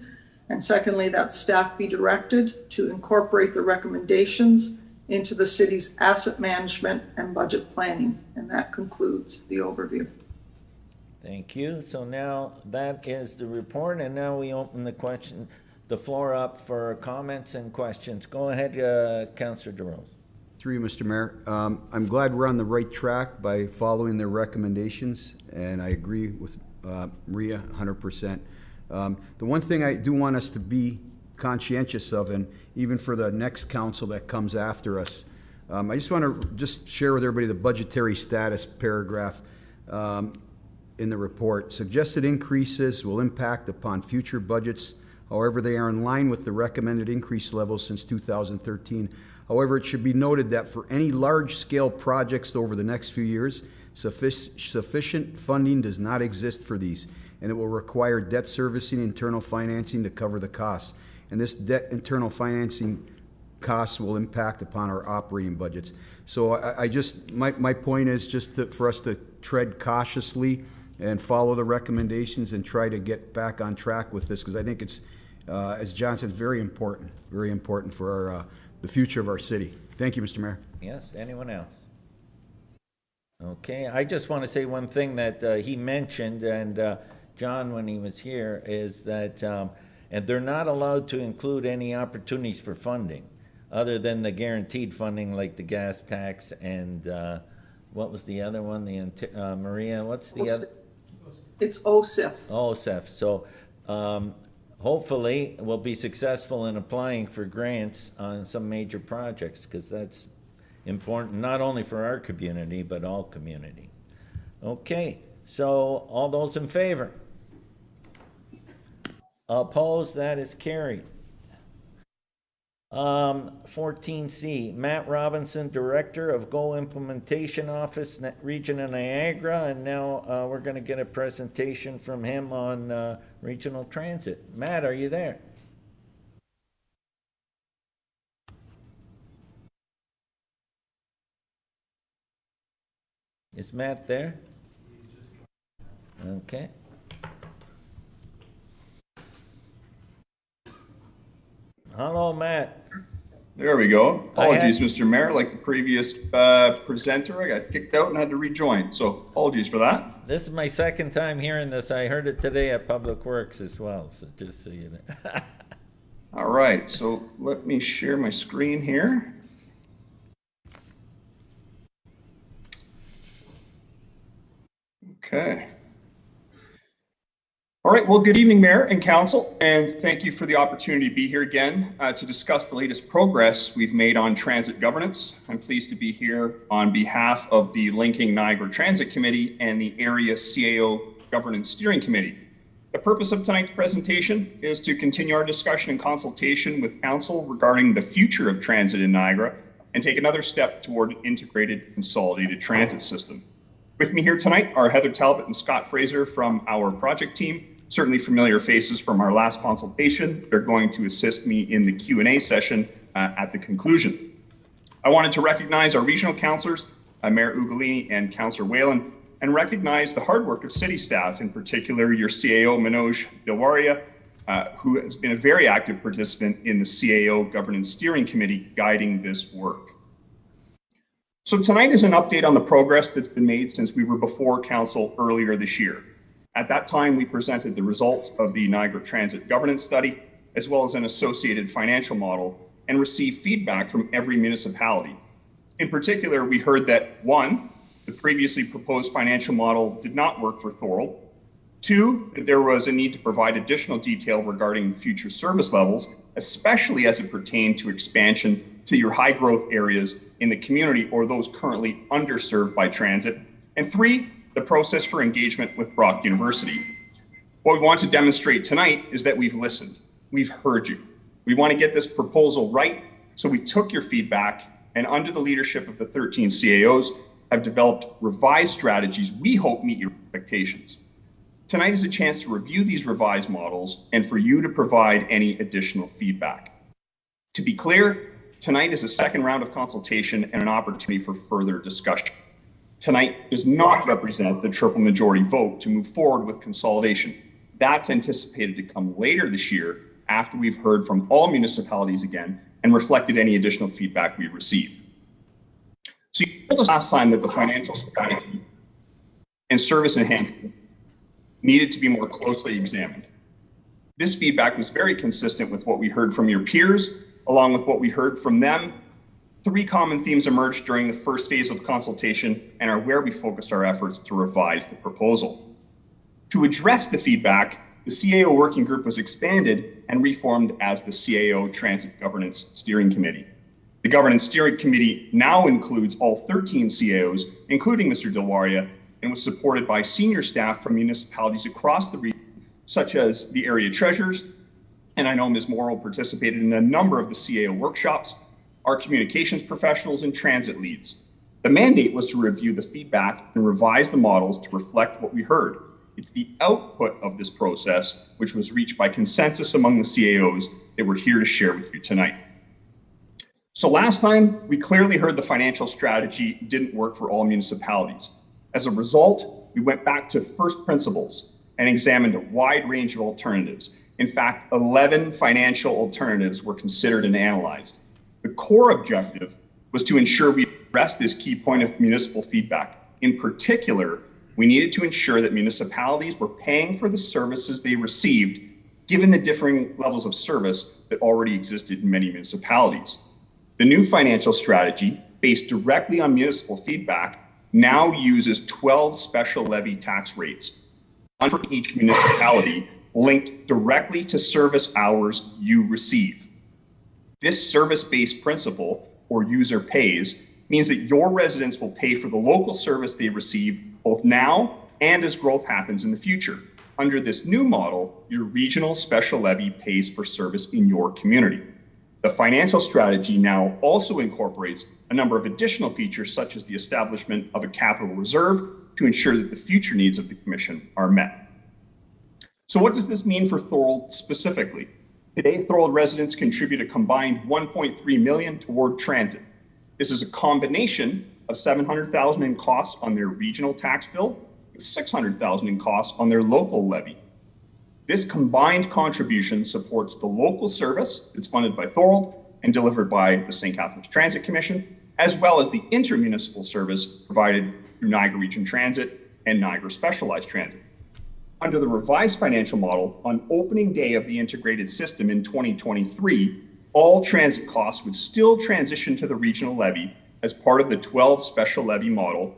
K: And secondly, that staff be directed to incorporate the recommendations into the city's asset management and budget planning. And that concludes the overview.
A: Thank you. So now that is the report, and now we open the floor up for comments and questions. Go ahead, Councillor DeRose.
G: Through you, Mr. Mayor. I'm glad we're on the right track by following their recommendations, and I agree with Maria 100%. The one thing I do want us to be conscientious of, and even for the next council that comes after us, I just want to share with everybody the budgetary status paragraph in the report. Suggested increases will impact upon future budgets. However, they are in line with the recommended increase levels since 2013. However, it should be noted that for any large-scale projects over the next few years, sufficient funding does not exist for these, and it will require debt servicing and internal financing to cover the costs. And this debt internal financing costs will impact upon our operating budgets. So my point is just for us to tread cautiously and follow the recommendations and try to get back on track with this, because I think it's, as John said, very important for the future of our city. Thank you, Mr. Mayor.
A: Yes, anyone else? Okay, I just want to say one thing that he mentioned, and John, when he was here, is that, and they're not allowed to include any opportunities for funding other than the guaranteed funding, like the gas tax and what was the other one? Maria, what's the other?
K: It's OSIF.
A: OSIF. So hopefully we'll be successful in applying for grants on some major projects, because that's important not only for our community but all community. Okay, so all those in favor? Opposed? That is carried. 14C, Matt Robinson, Director of GO Implementation Office, Region of Niagara, and now we're going to get a presentation from him on regional transit. Matt, are you there? Is Matt there? Okay. Hello, Matt.
M: There we go. Apologies, Mr. Mayor. Like the previous presenter, I got kicked out and had to rejoin. So apologies for that.
A: This is my second time hearing this. I heard it today at Public Works as well. So just so you know.
M: All right. So let me share my screen here. Okay. All right, well, good evening, Mayor and Council, and thank you for the opportunity to be here again to discuss the latest progress we've made on transit governance. I'm pleased to be here on behalf of the Linking Niagara Transit Committee and the Area CAO Governance Steering Committee. The purpose of tonight's presentation is to continue our discussion and consultation with Council regarding the future of transit in Niagara and take another step toward an integrated, consolidated transit system. With me here tonight are Heather Talbot and Scott Fraser from our project team. Certainly familiar faces from our last consultation. They're going to assist me in the Q&A session at the conclusion. I wanted to recognize our regional councillors, Mayor Ugolini and Councillor Whalen, and recognize the hard work of city staff, in particular your CAO, Manoj Dilwaria, who has been a very active participant in the CAO Governance Steering Committee guiding this work. So tonight is an update on the progress that's been made since we were before Council earlier this year. At that time, we presented the results of the Niagara Transit Governance Study, as well as an associated financial model, and received feedback from every municipality. In particular, we heard that 1, the previously proposed financial model did not work for Thorold. 2, that there was a need to provide additional detail regarding future service levels, especially as it pertained to expansion to your high growth areas in the community or those currently underserved by transit. And 3, the process for engagement with Brock University. What we want to demonstrate tonight is that we've listened, we've heard you. We want to get this proposal right, so we took your feedback and under the leadership of the 13 CAOs have developed revised strategies we hope meet your expectations. Tonight is a chance to review these revised models and for you to provide any additional feedback. To be clear, tonight is a second round of consultation and an opportunity for further discussion. Tonight does not represent the triple majority vote to move forward with consolidation. That's anticipated to come later this year after we've heard from all municipalities again and reflected any additional feedback we received. So you told us last time that the financial strategy and service enhancement needed to be more closely examined. This feedback was very consistent with what we heard from your peers, along with what we heard from them. 3 common themes emerged during the first phase of consultation and are where we focused our efforts to revise the proposal. To address the feedback, the CAO working group was expanded and reformed as the CAO Transit Governance Steering Committee. The Governance Steering Committee now includes all 13 CAOs, including Mr. Dilwaria, and was supported by senior staff from municipalities across the region, such as the area treasurers, and I know Ms. Morrow participated in a number of the CAO workshops, our communications professionals, and transit leads. The mandate was to review the feedback and revise the models to reflect what we heard. It's the output of this process, which was reached by consensus among the CAOs, that we're here to share with you tonight. So last time, we clearly heard the financial strategy didn't work for all municipalities. As a result, we went back to first principles and examined a wide range of alternatives. In fact, 11 financial alternatives were considered and analyzed. The core objective was to ensure we addressed this key point of municipal feedback. In particular, we needed to ensure that municipalities were paying for the services they received, given the differing levels of service that already existed in many municipalities. The new financial strategy, based directly on municipal feedback, now uses 12 special levy tax rates, one for each municipality, linked directly to service hours you receive. This service-based principle, or user pays, means that your residents will pay for the local service they receive both now and as growth happens in the future. Under this new model, your regional special levy pays for service in your community. The financial strategy now also incorporates a number of additional features, such as the establishment of a capital reserve to ensure that the future needs of the Commission are met. So what does this mean for Thorold specifically? Today, Thorold residents contribute a combined $1.3 million toward transit. This is a combination of $700,000 in costs on their regional tax bill with $600,000 in costs on their local levy. This combined contribution supports the local service that's funded by Thorold and delivered by the St. Catharines Transit Commission, as well as the intermunicipal service provided through Niagara Region Transit and Niagara Specialized Transit. Under the revised financial model, on opening day of the integrated system in 2023, all transit costs would still transition to the regional levy as part of the 12 special levy model,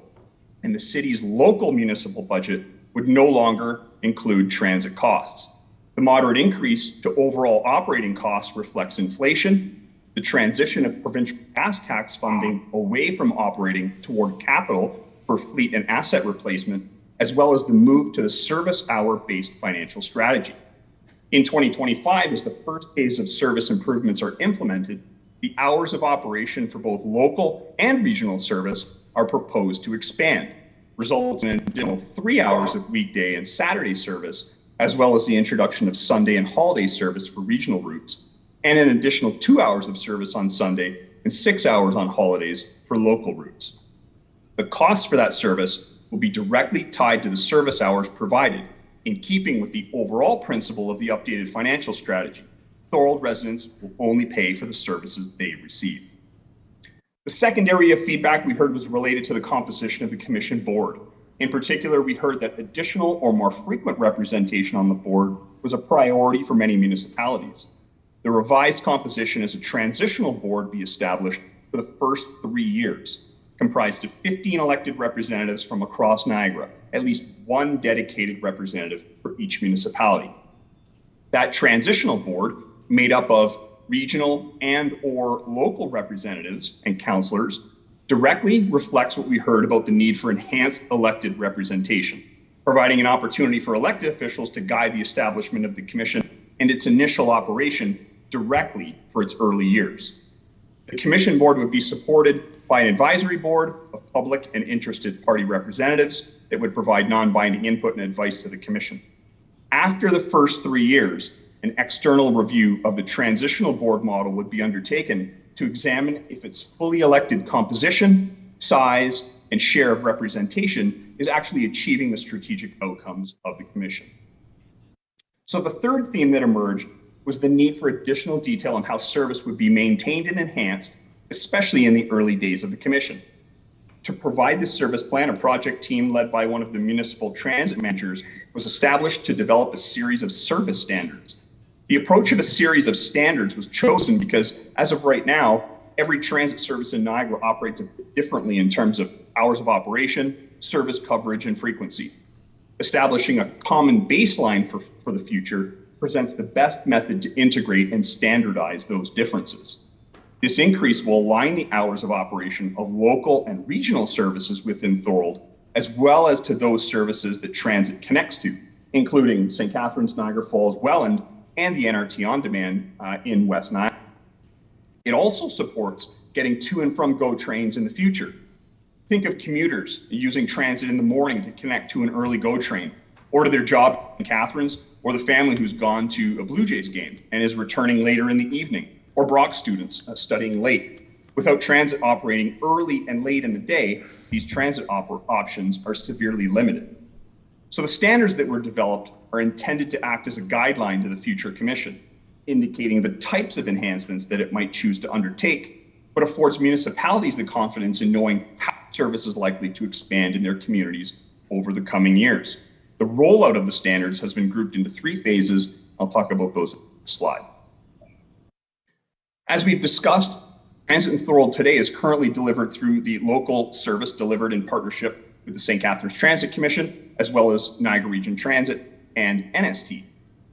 M: and the city's local municipal budget would no longer include transit costs. The moderate increase to overall operating costs reflects inflation, the transition of provincial gas tax funding away from operating toward capital for fleet and asset replacement, as well as the move to the service hour-based financial strategy. In 2025, as the first phase of service improvements are implemented, the hours of operation for both local and regional service are proposed to expand, resulting in an additional 3 hours of weekday and Saturday service, as well as the introduction of Sunday and holiday service for regional routes, and an additional 2 hours of service on Sunday and 6 hours on holidays for local routes. The cost for that service will be directly tied to the service hours provided, in keeping with the overall principle of the updated financial strategy. Thorold residents will only pay for the services they receive. The second area of feedback we heard was related to the composition of the commission board. In particular, we heard that additional or more frequent representation on the board was a priority for many municipalities. The revised composition as a transitional board be established for the first 3 years, comprised of 15 elected representatives from across Niagara, at least one dedicated representative for each municipality. That transitional board, made up of regional and or local representatives and councillors, directly reflects what we heard about the need for enhanced elected representation, providing an opportunity for elected officials to guide the establishment of the commission and its initial operation directly for its early years. The commission board would be supported by an advisory board of public and interested party representatives that would provide non-binding input and advice to the commission. After the first 3 years, an external review of the transitional board model would be undertaken to examine if its fully elected composition, size, and share of representation is actually achieving the strategic outcomes of the commission. So the third theme that emerged was the need for additional detail on how service would be maintained and enhanced, especially in the early days of the commission. To provide this service plan, a project team led by one of the municipal transit managers was established to develop a series of service standards. The approach of a series of standards was chosen because, as of right now, every transit service in Niagara operates a bit differently in terms of hours of operation, service coverage, and frequency. Establishing a common baseline for the future presents the best method to integrate and standardize those differences. This increase will align the hours of operation of local and regional services within Thorold, as well as to those services that transit connects to, including St. Catharines, Niagara Falls, Welland, and the NRT On Demand in West Niagara. It also supports getting to and from GO trains in the future. Think of commuters using transit in the morning to connect to an early GO train, or to their job in Catharines, or the family who's gone to a Blue Jays game and is returning later in the evening, or Brock students studying late. Without transit operating early and late in the day, these transit options are severely limited. So the standards that were developed are intended to act as a guideline to the future commission, indicating the types of enhancements that it might choose to undertake, but affords municipalities the confidence in knowing how service is likely to expand in their communities over the coming years. The rollout of the standards has been grouped into 3 phases. I'll talk about those in the slide. As we've discussed, transit in Thorold today is currently delivered through the local service delivered in partnership with the St. Catharines Transit Commission, as well as Niagara Region Transit and NST.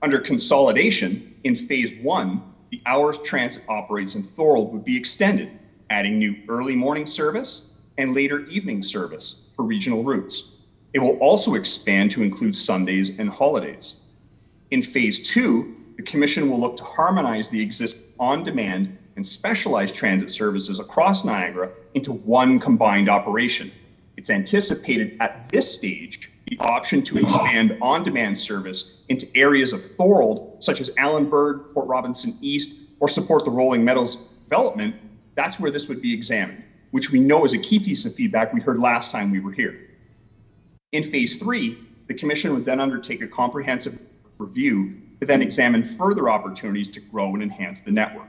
M: Under consolidation, in phase 1, the hours transit operates in Thorold would be extended, adding new early morning service and later evening service for regional routes. It will also expand to include Sundays and holidays. In phase 2, the Commission will look to harmonize the existing on-demand and specialized transit services across Niagara into one combined operation. It's anticipated at this stage the option to expand on-demand service into areas of Thorold, such as Allenburg, Port Robinson East, or support the Rolling Meadows development. That's where this would be examined, which we know is a key piece of feedback we heard last time we were here. In phase 3, the Commission would then undertake a comprehensive review to then examine further opportunities to grow and enhance the network.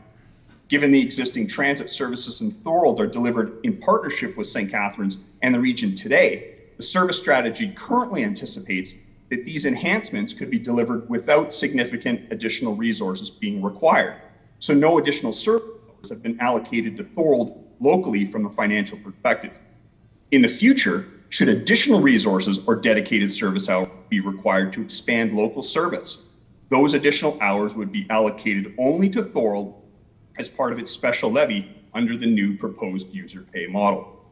M: Given the existing transit services in Thorold are delivered in partnership with St. Catharines and the region today, the service strategy currently anticipates that these enhancements could be delivered without significant additional resources being required. So no additional services have been allocated to Thorold locally from a financial perspective. In the future, should additional resources or dedicated service hours be required to expand local service, those additional hours would be allocated only to Thorold as part of its special levy under the new proposed user pay model.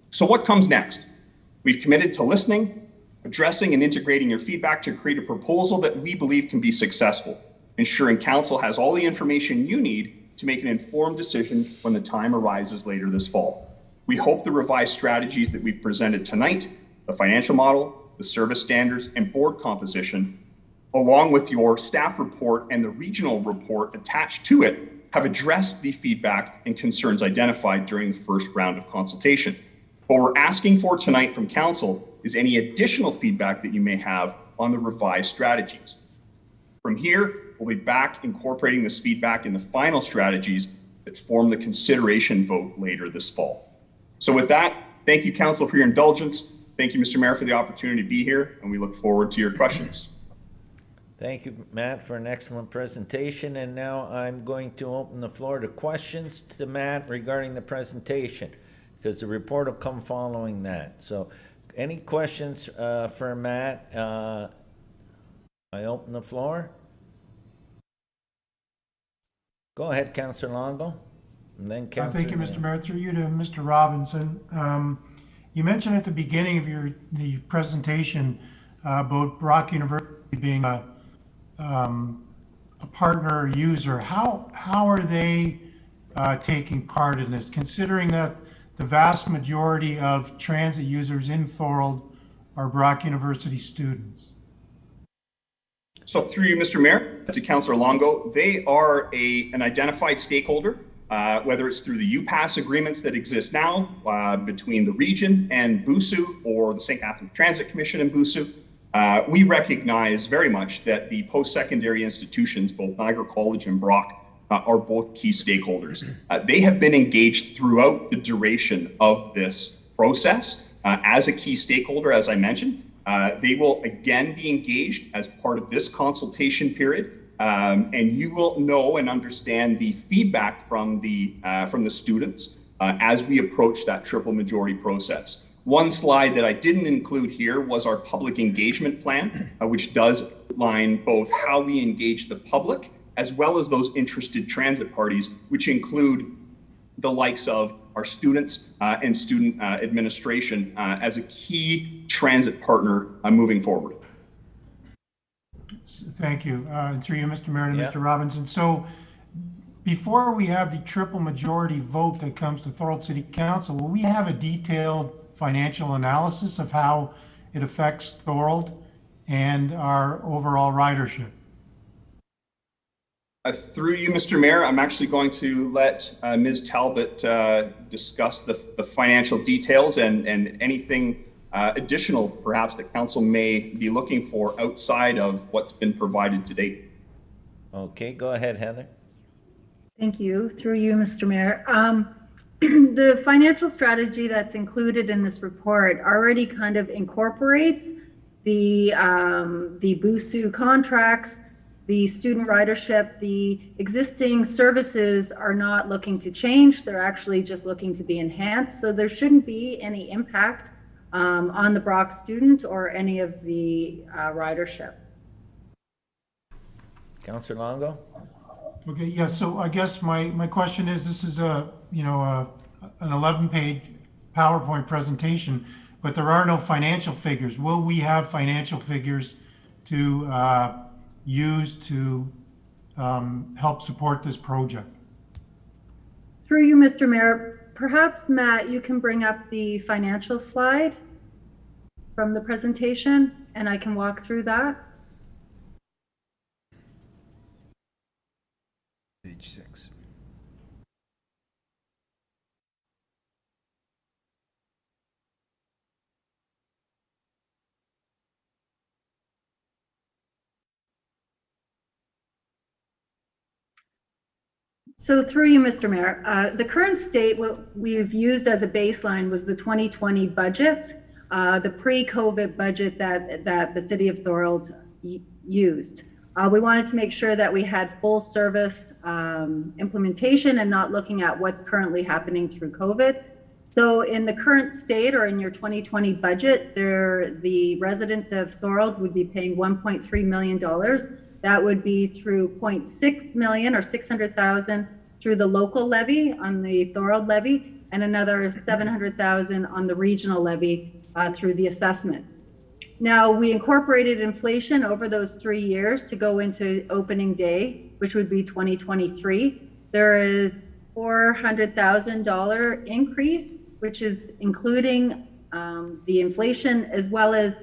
M: So what comes next? We've committed to listening, addressing and integrating your feedback to create a proposal that we believe can be successful, ensuring Council has all the information you need to make an informed decision when the time arises later this fall. We hope the revised strategies that we've presented tonight, the financial model, the service standards, and board composition, along with your staff report and the regional report attached to it, have addressed the feedback and concerns identified during the first round of consultation. What we're asking for tonight from Council is any additional feedback that you may have on the revised strategies. From here, we'll be back incorporating this feedback in the final strategies that form the consideration vote later this fall. So with that, thank you, Council, for your indulgence. Thank you, Mr. Mayor, for the opportunity to be here, and we look forward to your questions.
A: Thank you, Matt, for an excellent presentation. And now I'm going to open the floor to questions to Matt regarding the presentation, because the report will come following that. So any questions for Matt? I open the floor. Go ahead, Councillor Longo. And then Councillor
N: thank you, Mr. Mayor. Through you to Mr. Robinson. You mentioned at the beginning of the presentation about Brock University being a partner user. How are they taking part in this, considering that the vast majority of transit users in Thorold are Brock University students?
M: So through you, Mr. Mayor, to Councillor Longo, they are an identified stakeholder, whether it's through the UPass agreements that exist now between the region and BUSU or the St. Catharines Transit Commission and BUSU. We recognize very much that the post-secondary institutions, both Niagara College and Brock, are both key stakeholders. They have been engaged throughout the duration of this process as a key stakeholder, as I mentioned. They will again be engaged as part of this consultation period, and you will know and understand the feedback from the students as we approach that triple majority process. One slide that I didn't include here was our public engagement plan, which does outline both how we engage the public as well as those interested transit parties, which include the likes of our students and student administration as a key transit partner moving forward.
N: Thank you. And through you, Mr. Mayor, and Mr. Robinson. So before we have the triple majority vote that comes to Thorold City Council, will we have a detailed financial analysis of how it affects Thorold and our overall ridership?
M: Through you, Mr. Mayor, I'm actually going to let Ms. Talbot discuss the financial details and anything additional perhaps that council may be looking for outside of what's been provided to date.
A: Okay, go ahead, Heather.
O: Thank you. Through you, Mr. Mayor. The financial strategy that's included in this report already kind of incorporates the BUSU contracts, the student ridership. The existing services are not looking to change. They're actually just looking to be enhanced. So there shouldn't be any impact on the Brock student or any of the ridership.
A: Councillor Longo?
N: Okay, yeah, so I guess my question is, this is an 11-page PowerPoint presentation, but there are no financial figures. Will we have financial figures to use to help support this project?
O: Through you, Mr. Mayor, perhaps Matt, you can bring up the financial slide from the presentation and I can walk through that.
G: Page 6.
O: So through you, Mr. Mayor, the current state, what we've used as a baseline was the 2020 budget, the pre-COVID budget that the city of Thorold used. We wanted to make sure that we had full service implementation and not looking at what's currently happening through COVID. So in the current state or in your 2020 budget, the residents of Thorold would be paying $1.3 million. That would be through 0.6 million or 600,000 through the local levy on the Thorold levy and another 700,000 on the regional levy through the assessment. Now, we incorporated inflation over those 3 years to go into opening day, which would be 2023. There is $400,000 increase, which is including the inflation, as well as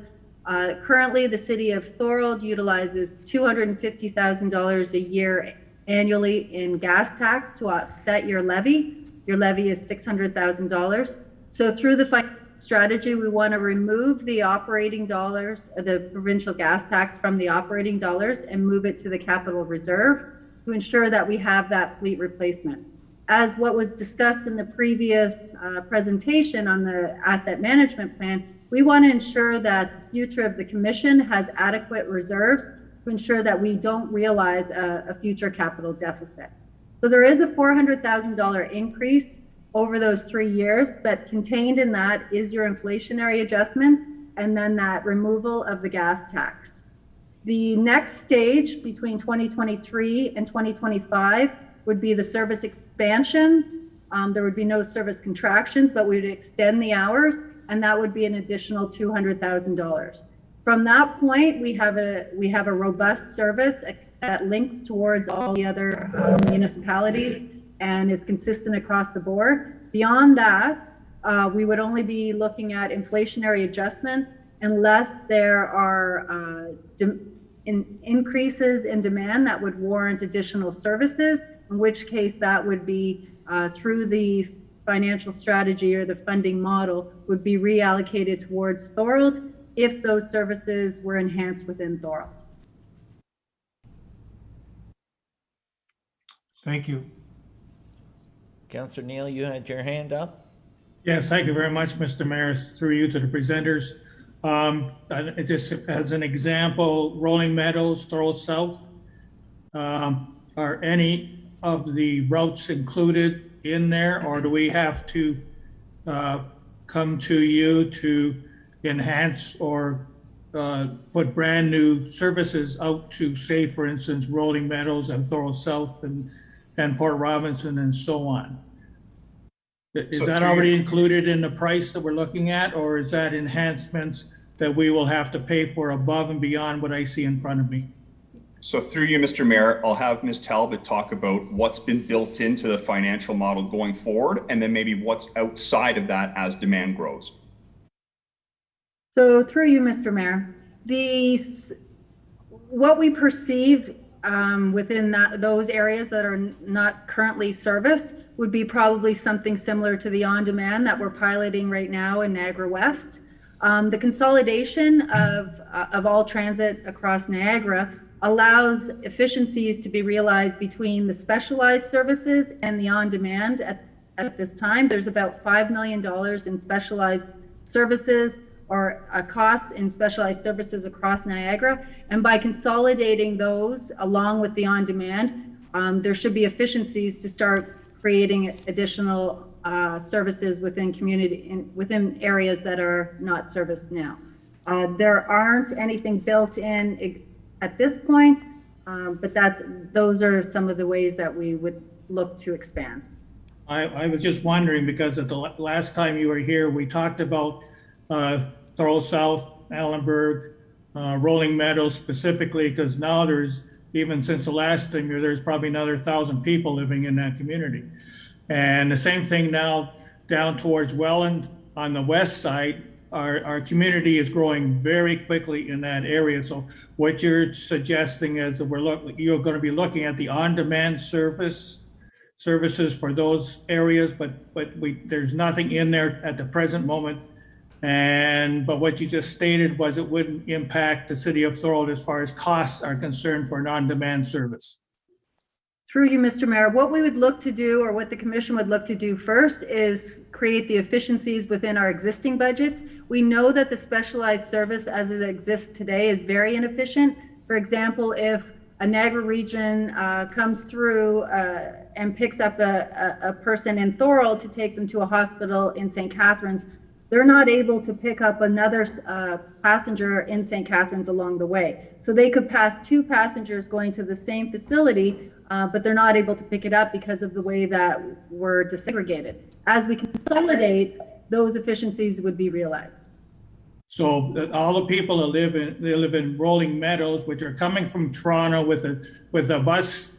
O: currently the city of Thorold utilizes $250,000 a year annually in gas tax to offset your levy. Your levy is $600,000. So through the strategy, we want to remove the operating dollars, the provincial gas tax from the operating dollars and move it to the capital reserve to ensure that we have that fleet replacement. As what was discussed in the previous presentation on the asset management plan, we want to ensure that the future of the commission has adequate reserves to ensure that we don't realize a future capital deficit. So there is a $400,000 increase over those 3 years, but contained in that is your inflationary adjustments and then that removal of the gas tax. The next stage between 2023 and 2025 would be the service expansions. There would be no service contractions, but we would extend the hours, and that would be an additional $200,000. From that point, we have a robust service that links towards all the other municipalities and is consistent across the board. Beyond that, we would only be looking at inflationary adjustments unless there are increases in demand that would warrant additional services, in which case that would be through the financial strategy or the funding model would be reallocated towards Thorold if those services were enhanced within Thorold.
N: Thank you.
A: Councillor Neal, you had your hand up?
H: Yes, thank you very much, Mr. Mayor, through you to the presenters. Just as an example, Rolling Meadows, Thorold South, are any of the routes included in there, or do we have to come to you to enhance or put brand new services out to, say, for instance, Rolling Meadows and Thorold South and Port Robinson and so on? Is that already included in the price that we're looking at, or is that enhancements that we will have to pay for above and beyond what I see in front of me?
M: So through you, Mr. Mayor, I'll have Ms. Talbot talk about what's been built into the financial model going forward, and then maybe what's outside of that as demand grows.
O: So through you, Mr. Mayor, what we perceive within those areas that are not currently serviced would be probably something similar to the on-demand that we're piloting right now in Niagara West. The consolidation of all transit across Niagara allows efficiencies to be realized between the specialized services and the on-demand at this time. There's about $5 million in specialized services or costs in specialized services across Niagara. And by consolidating those along with the on-demand, there should be efficiencies to start creating additional services within areas that are not serviced now. There aren't anything built in at this point, but those are some of the ways that we would look to expand.
H: I was just wondering, because at the last time you were here, we talked about Thorold South, Allenburg, Rolling Meadows specifically, because now there's, even since the last time here, there's probably another 1,000 people living in that community. And the same thing now down towards Welland on the west side. Our community is growing very quickly in that area. So what you're suggesting is that you're going to be looking at the on-demand services for those areas, but there's nothing in there at the present moment. But what you just stated was it wouldn't impact the city of Thorold as far as costs are concerned for an on-demand service.
O: Through you, Mr. Mayor, what we would look to do, or what the commission would look to do first, is create the efficiencies within our existing budgets. We know that the specialized service as it exists today is very inefficient. For example, if a Niagara region comes through and picks up a person in Thorold to take them to a hospital in St. Catharines, they're not able to pick up another passenger in St. Catharines along the way. So they could pass two passengers going to the same facility, but they're not able to pick it up because of the way that we're desegregated. As we consolidate, those efficiencies would be realized.
H: So all the people that live in Rolling Meadows, which are coming from Toronto with a bus,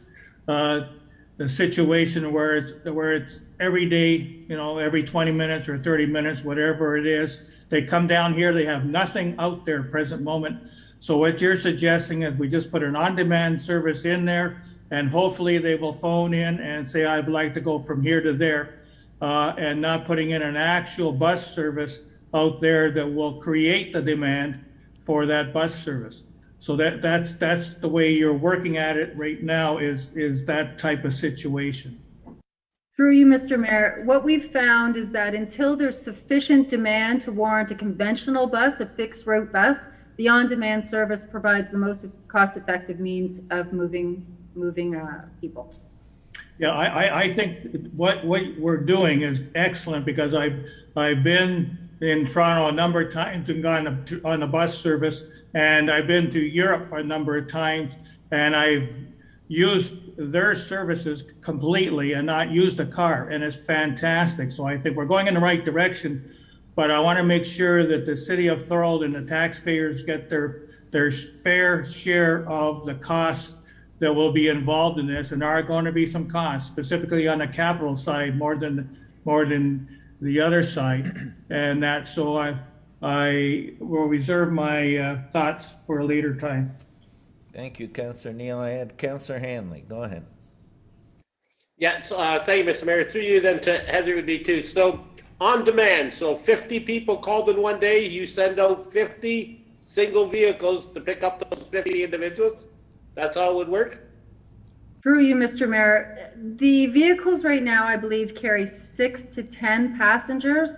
H: the situation where it's every day, every 20 minutes or 30 minutes, whatever it is, they come down here, they have nothing out there present moment. So what you're suggesting is we just put an on-demand service in there, and hopefully they will phone in and say, I'd like to go from here to there, and not putting in an actual bus service out there that will create the demand for that bus service. So that's the way you're working at it right now, is that type of situation.
O: Through you, Mr. Mayor, what we've found is that until there's sufficient demand to warrant a conventional bus, a fixed route bus, the on-demand service provides the most cost-effective means of moving people.
H: Yeah, I think what we're doing is excellent, because I've been in Toronto a number of times and gone on a bus service, and I've been to Europe a number of times, and I've used their services completely and not used a car, and it's fantastic. So I think we're going in the right direction, but I want to make sure that the city of Thorold and the taxpayers get their fair share of the costs that will be involved in this, and there are going to be some costs, specifically on the capital side, more than the other side, and that. So I will reserve my thoughts for a later time.
A: Thank you, Councillor Neal. I had Councillor Hanley. Go ahead.
J: Yeah, so, thank you, Mr. Mayor. Through you then to Heather would be too. So on demand, so 50 people called in one day, you send out 50 single vehicles to pick up those 50 individuals? That's how it would work?
O: Through you, Mr. Mayor, the vehicles right now, I believe, carry 6 to 10 passengers.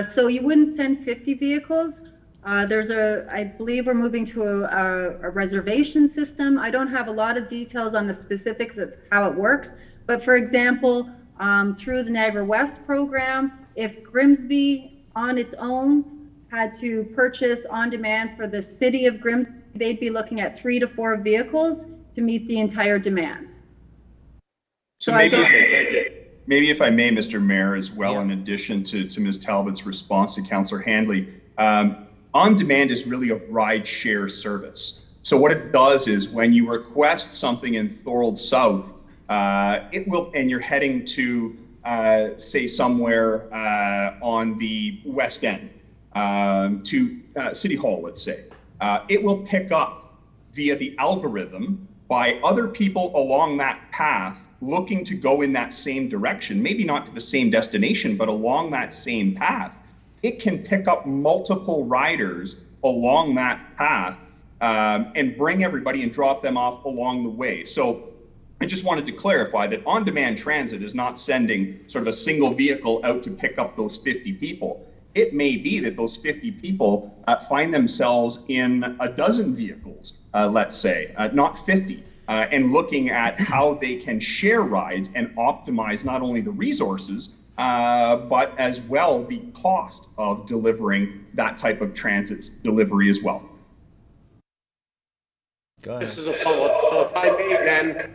O: So you wouldn't send 50 vehicles. I believe we're moving to a reservation system. I don't have a lot of details on the specifics of how it works, but for example, through the Niagara West program, if Grimsby on its own had to purchase on demand for the city of Grimsby, they'd be looking at 3 to 4 vehicles to meet the entire demand.
M: So maybe if I may, Mr. Mayor, as well, yeah. In addition to Ms. Talbot's response to Councillor Handley, on demand is really a ride share service. So what it does is when you request something in Thorold South, it will, and you're heading to say somewhere on the West End, to City Hall, let's say, it will pick up via the algorithm by other people along that path looking to go in that same direction, maybe not to the same destination, but along that same path. It can pick up multiple riders along that path and bring everybody and drop them off along the way. So I just wanted to clarify that on-demand transit is not sending sort of a single vehicle out to pick up those 50 people. It may be that those 50 people find themselves in a dozen vehicles, let's say, not 50, and looking at how they can share rides and optimize not only the resources, but as well the cost of delivering that type of transit delivery as well.
A: Go ahead.
J: This is a follow-up. So if I may then,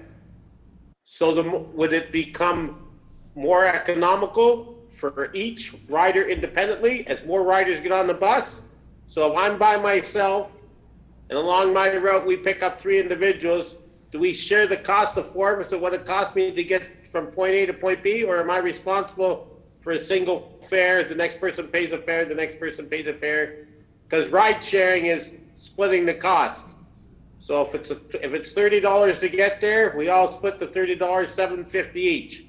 J: would it become more economical for each rider independently as more riders get on the bus? So if I'm by myself and along my route we pick up 3 individuals, do we share the cost of 4 of us of what it cost me to get from point A to point B, or am I responsible for a single fare? The next person pays a fare, the next person pays a fare, because ride sharing is splitting the cost. So if it's $30 to get there, we all split the $30, $7.50 each.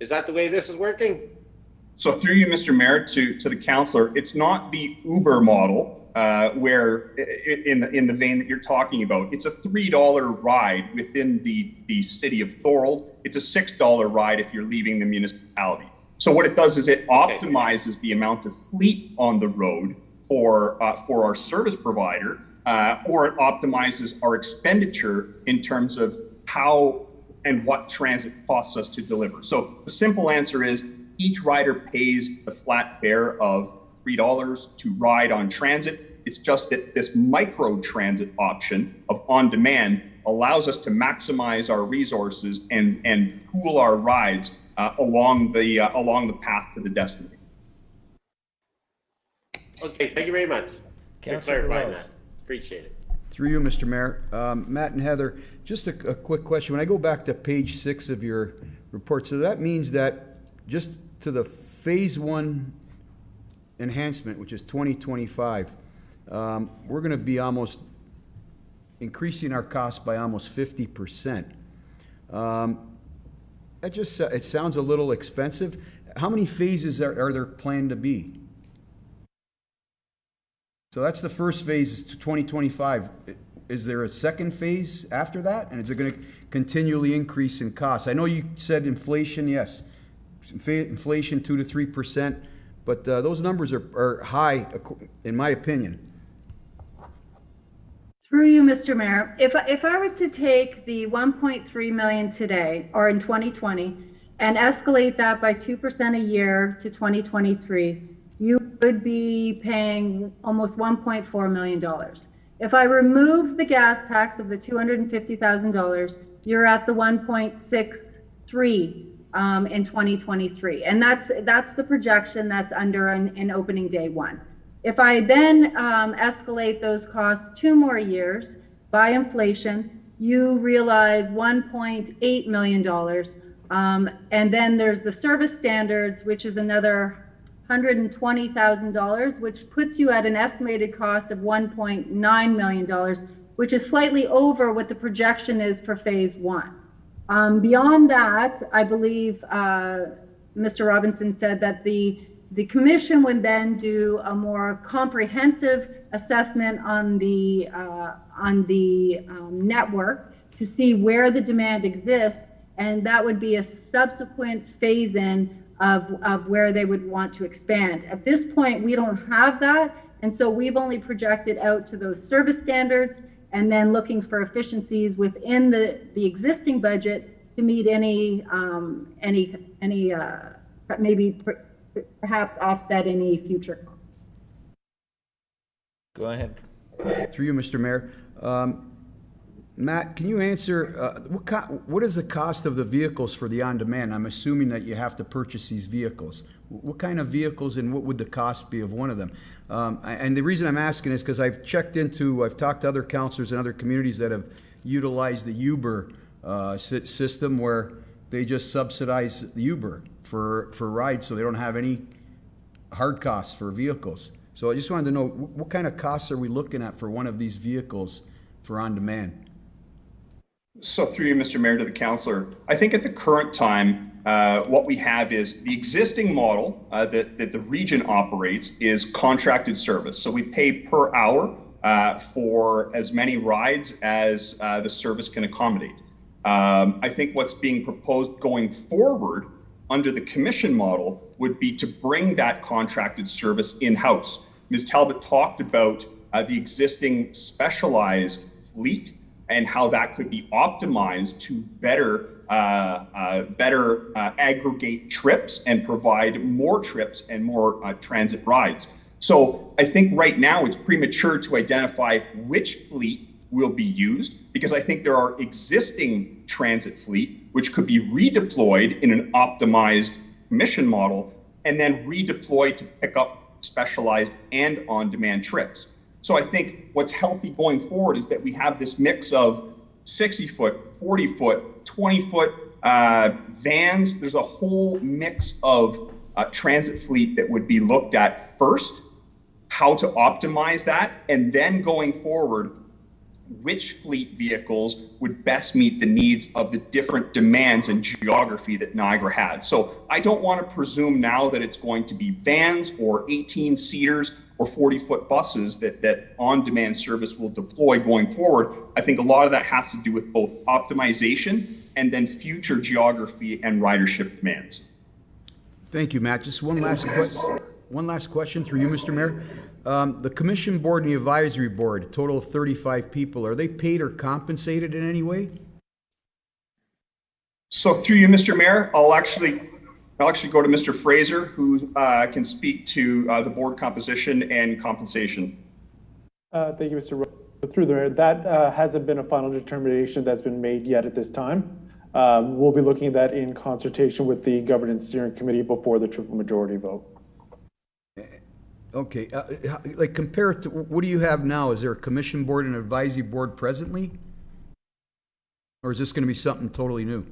J: Is that the way this is working?
M: So through you, Mr. Mayor, to the councillor, it's not the Uber model where in the vein that you're talking about. It's a $3 ride within the city of Thorold. It's a $6 ride if you're leaving the municipality. So what it does is it optimizes the amount of fleet on the road for our service provider, or it optimizes our expenditure in terms of how and what transit costs us to deliver. So the simple answer is each rider pays a flat fare of $3 to ride on transit. It's just that this micro transit option of on demand allows us to maximize our resources and pool our rides along the path to the destination.
J: Okay, thank you very much.
A: Councillor
J: clarifying that. Appreciate it.
G: Through you, Mr. Mayor. Matt and Heather, just a quick question. When I go back to page 6 of your report, so that means that just to the phase 1 enhancement, which is 2025, we're going to be almost increasing our costs by almost 50%. It sounds a little expensive. How many phases are there planned to be? So that's the first phase, to 2025. Is there a second phase after that? And is it going to continually increase in costs? I know you said inflation, yes. inflation 2 to 3%, but those numbers are high, in my opinion.
O: Through you, Mr. Mayor, if I was to take the 1.3 million today, or in 2020, and escalate that by 2% a year to 2023, you would be paying almost $1.4 million. If I remove the gas tax of the $250,000, you're at the 1.63 in 2023, and that's the projection that's under in opening day one. If I then escalate those costs 2 more years by inflation, you realize $1.8 million. And then there's the service standards, which is another $120,000, which puts you at an estimated cost of $1.9 million, which is slightly over what the projection is for phase one. Beyond that, I believe Mr. Robinson said that the commission would then do a more comprehensive assessment on the network to see where the demand exists, and that would be a subsequent phase-in of where they would want to expand. At this point, we don't have that, and so we've only projected out to those service standards, and then looking for efficiencies within the existing budget to meet any maybe perhaps offset any future costs.
A: Go ahead.
G: Through you, Mr. Mayor. Matt, can you answer what is the cost of the vehicles for the on-demand? I'm assuming that you have to purchase these vehicles. What kind of vehicles, and what would the cost be of one of them? And the reason I'm asking is because I've talked to other councilors in other communities that have utilized the Uber system, where they just subsidize the Uber for rides, so they don't have any hard costs for vehicles. So I just wanted to know, what kind of costs are we looking at for one of these vehicles for on-demand?
M: So through you, Mr. Mayor, to the councillor, I think at the current time, what we have is the existing model that the region operates is contracted service. So we pay per hour for as many rides as the service can accommodate. I think what's being proposed going forward under the commission model would be to bring that contracted service in-house. Ms. Talbot talked about the existing specialized fleet and how that could be optimized to better aggregate trips and provide more trips and more transit rides. So I think right now it's premature to identify which fleet will be used, because I think there are existing transit fleet which could be redeployed in an optimized mission model and then redeployed to pick up specialized and on-demand trips. So I think what's healthy going forward is that we have this mix of 60-foot, 40-foot, 20-foot vans. There's a whole mix of transit fleet that would be looked at first, how to optimize that, and then going forward, which fleet vehicles would best meet the needs of the different demands and geography that Niagara has. So I don't want to presume now that it's going to be vans or 18-seaters or 40-foot buses that on-demand service will deploy going forward. I think a lot of that has to do with both optimization and then future geography and ridership demands.
G: Thank you, Matt. Just one last question through you, Mr. Mayor. The commission board and the advisory board, a total of 35 people, are they paid or compensated in any way?
M: So through you, Mr. Mayor, I'll actually go to Mr. Fraser, who can speak to the board composition and compensation.
P: Thank you, Mr. Through the Mayor, that hasn't been a final determination that's been made yet at this time. We'll be looking at that in consultation with the governance steering committee before the triple majority vote.
G: Okay, like compare it to, what do you have now? Is there a commission board and advisory board presently? Or is this going to be something totally new?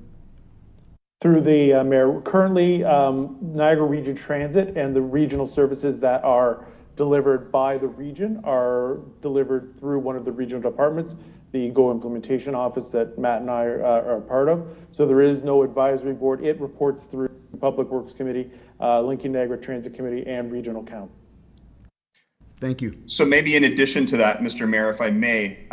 P: Through the mayor, currently Niagara Region Transit and the regional services that are delivered by the region are delivered through one of the regional departments, the GO implementation office that Matt and I are part of. So there is no advisory board. It reports through Public Works Committee, Lincoln Niagara Transit Committee, and Regional Council.
G: Thank you.
M: So maybe in addition to that, Mr. Mayor, if I may,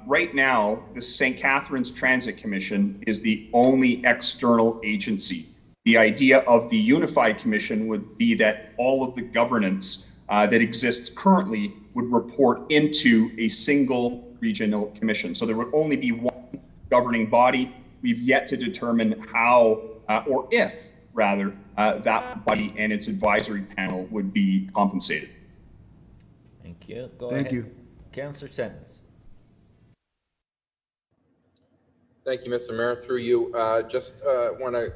M: right now, the St. Catharines Transit Commission is the only external agency The idea of the unified commission would be that all of the governance that exists currently would report into a single regional commission. So there would only be one governing body. We've yet to determine how, or if rather, that body and its advisory panel would be compensated.
A: Thank you. Go
G: Thank
A: ahead.
G: you.
A: Councillor Sentence.
F: Thank you, Mr. Mayor. Through you, just want to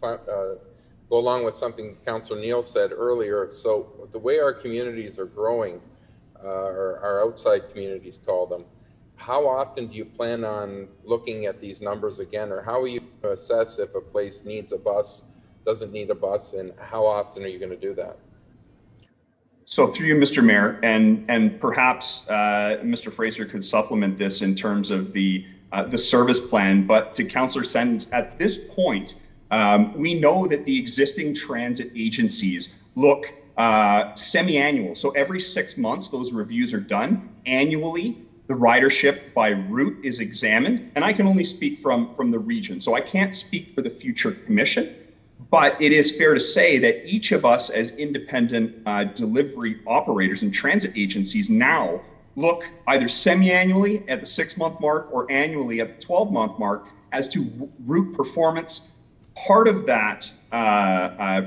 F: go along with something Councillor Neal said earlier. So the way our communities are growing, or our outside communities call them, how often do you plan on looking at these numbers again, or how are you going to assess if a place needs a bus, doesn't need a bus, and how often are you going to do that?
M: So through you, Mr. Mayor, and perhaps Mr. Fraser could supplement this in terms of the service plan, but to Councillor Sentence, at this point, we know that the existing transit agencies look semi-annual. So every 6 months, those reviews are done. Annually, the ridership by route is examined, and I can only speak from the region. So I can't speak for the future commission, but it is fair to say that each of us as independent delivery operators and transit agencies now look either semi-annually at the 6-month mark or annually at the 12-month mark as to route performance. Part of that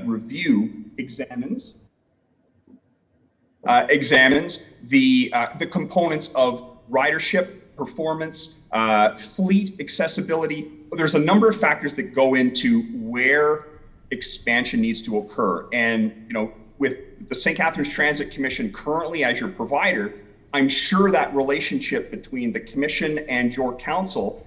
M: review examines the components of ridership, performance, fleet accessibility. There's a number of factors that go into where expansion needs to occur. And with the St. Catharines Transit Commission currently as your provider, I'm sure that relationship between the commission and your council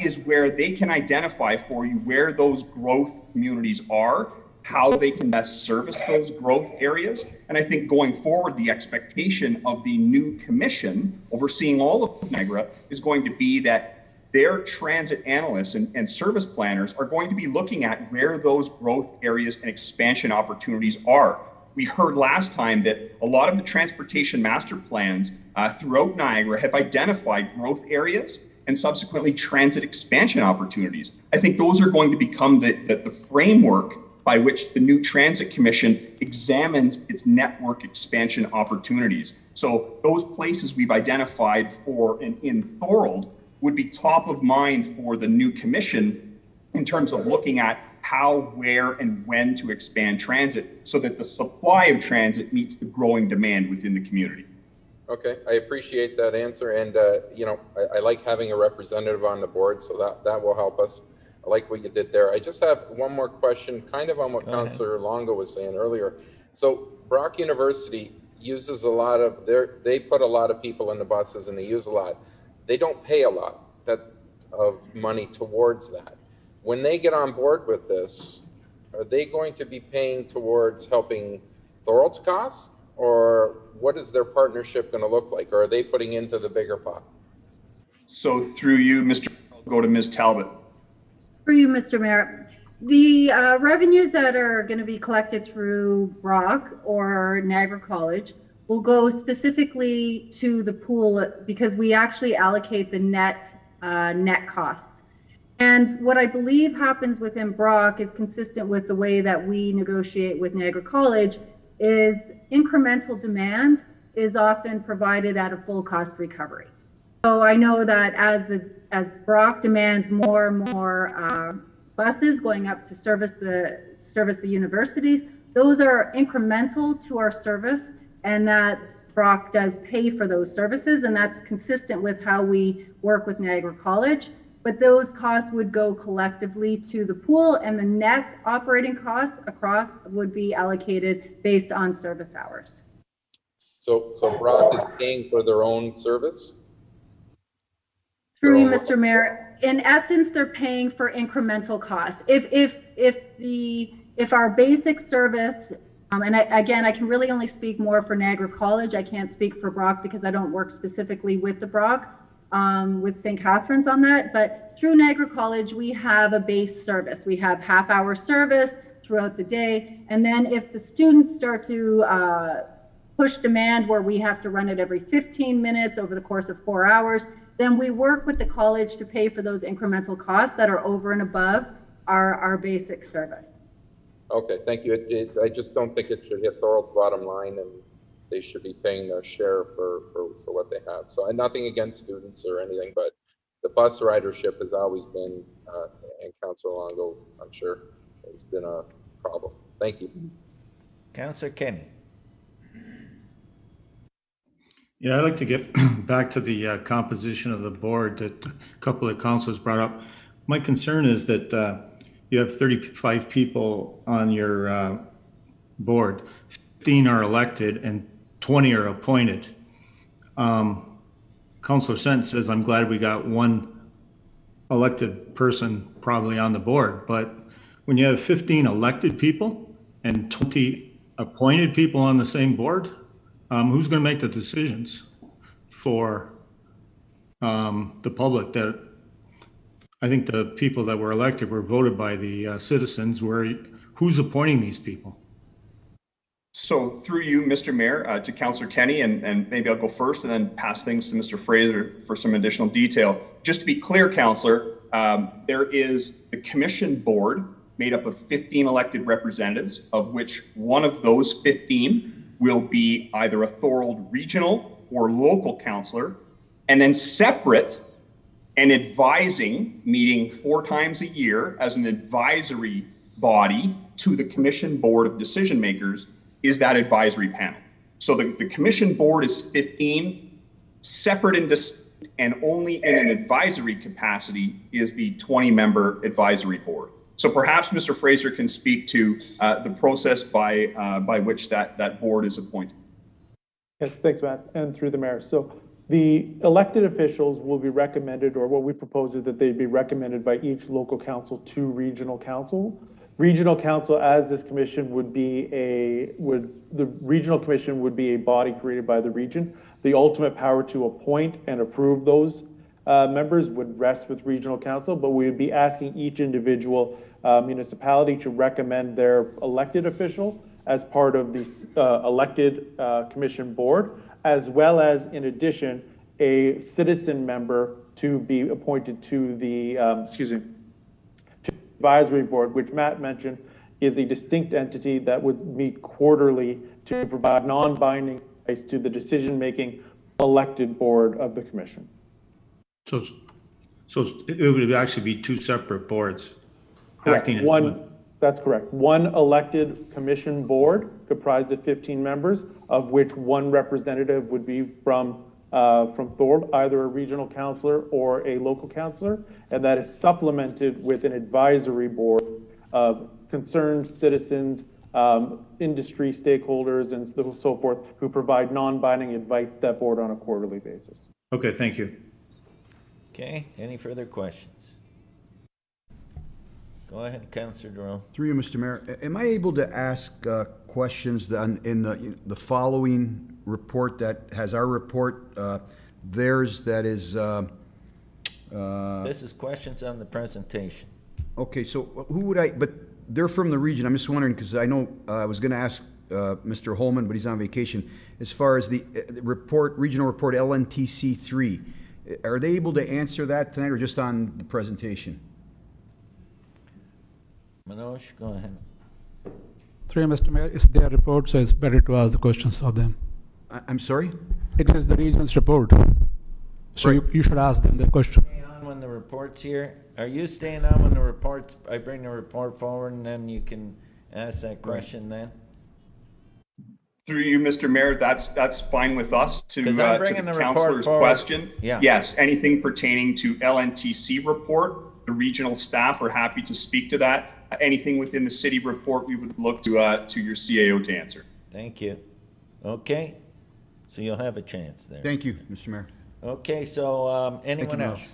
M: is where they can identify for you where those growth communities are, how they can best service those growth areas. And I think going forward, the expectation of the new commission overseeing all of Niagara is going to be that their transit analysts and service planners are going to be looking at where those growth areas and expansion opportunities are. We heard last time that a lot of the transportation master plans throughout Niagara have identified growth areas and subsequently transit expansion opportunities. I think those are going to become the framework by which the new Transit Commission examines its network expansion opportunities. So those places we've identified for in Thorold would be top of mind for the new commission in terms of looking at how, where, and when to expand transit so that the supply of transit meets the growing demand within the community.
F: Okay, I appreciate that answer, and I like having a representative on the board, so that will help us. I like what you did there. I just have one more question, kind of on what Councillor Longo was saying earlier. So Brock University uses a lot of they put a lot of people in the buses and they use a lot. They don't pay a lot of money towards that. When they get on board with this, are they going to be paying towards helping Thorold's costs, or what is their partnership going to look like? Or are they putting into the bigger pot?
M: So through you, Mr. Go to Ms. Talbot.
O: Through you, Mr. Mayor. The revenues that are going to be collected through Brock or Niagara College will go specifically to the pool because we actually allocate the net costs. And what I believe happens within Brock is consistent with the way that we negotiate with Niagara College is incremental demand is often provided at a full cost recovery. So I know that as Brock demands more and more buses going up to service the universities, those are incremental to our service, and that Brock does pay for those services, and that's consistent with how we work with Niagara College. But those costs would go collectively to the pool, and the net operating costs across would be allocated based on service hours.
F: So Brock is paying for their own service?
O: Through you, Mr. Mayor. In essence, they're paying for incremental costs. If our basic service, and I can really only speak more for Niagara College. I can't speak for Brock because I don't work specifically with the Brock. With St. Catharines on that, but through Niagara College, we have a base service. We have half-hour service throughout the day, and then if the students start to push demand where we have to run it every 15 minutes over the course of 4 hours, then we work with the college to pay for those incremental costs that are over and above our basic service.
F: Okay, thank you. I just don't think it should hit Thorold's bottom line, and they should be paying their share for what they have. So nothing against students or anything, but the bus ridership has always been, and Councillor Longo, I'm sure, has been a problem. Thank you.
A: Councillor Kenny.
Q: Yeah, I'd like to get back to the composition of the board that a couple of councillors brought up. My concern is that you have 35 people on your board, 15 are elected and 20 are appointed. Councillor Sent says, I'm glad we got one elected person probably on the board, but when you have 15 elected people and 20 appointed people on the same board, who's going to make the decisions for the public? That I think the people that were elected were voted by the citizens. Who's appointing these people?
M: So through you, Mr. Mayor, to Councillor Kenny, and maybe I'll go first and then pass things to Mr. Fraser for some additional detail. Just to be clear, Councillor, there is the commission board made up of 15 elected representatives, of which one of those 15 will be either a Thorold regional or local councillor, and then separate and advising, meeting 4 times a year as an advisory body to the commission board of decision makers is that advisory panel. So the commission board is 15, separate and only in an advisory capacity is the 20-member advisory board. So perhaps Mr. Fraser can speak to the process by which that board is appointed.
P: Yes, thanks, Matt, and through the mayor. So the elected officials will be recommended, or what we propose is that they be recommended by each local council to regional council. Regional council, as this commission the regional commission would be a body created by the region. The ultimate power to appoint and approve those members would rest with regional council, but we would be asking each individual municipality to recommend their elected official as part of the elected commission board, as well as, in addition, a citizen member to be appointed to the advisory board, which Matt mentioned is a distinct entity that would meet quarterly to provide non-binding advice to the decision-making elected board of the commission.
Q: So it would actually be 2 separate boards.
P: Correct. That's correct. One elected commission board comprised of 15 members, of which one representative would be from Thorold, either a regional councillor or a local councillor, and that is supplemented with an advisory board of concerned citizens, industry stakeholders, and so forth, who provide non-binding advice to that board on a quarterly basis.
Q: Okay, thank you.
A: Okay, any further questions? Go ahead, Councillor Durrell.
G: Through you, Mr. Mayor, am I able to ask questions in the following report that has our report, theirs that is...
A: this is questions on the presentation.
G: Okay, so who would but they're from the region. I'm just wondering, because I know I was going to ask Mr. Holman, but he's on vacation. As far as the report, regional report LNTC 3, are they able to answer that tonight or just on the presentation?
A: Manoj, go ahead.
R: Through Mr. Mayor, it's their report, so it's better to ask the questions of them.
G: I'm sorry?
R: It is the region's report, so
G: right.
R: you should ask them the question.
A: Stay on when the report's here. Are you staying on when the report? I bring the report forward, and then you can ask that question then.
M: Through you, Mr. Mayor, that's fine with us to the councillor's question.
A: Yeah.
M: Yes, anything pertaining to LNTC report, the regional staff are happy to speak to that. Anything within the city report, we would look to your CAO to answer.
A: Thank you. Okay, so you'll have a chance there.
G: Thank you, Mr. Mayor.
A: Okay, so anyone
G: you,
A: else?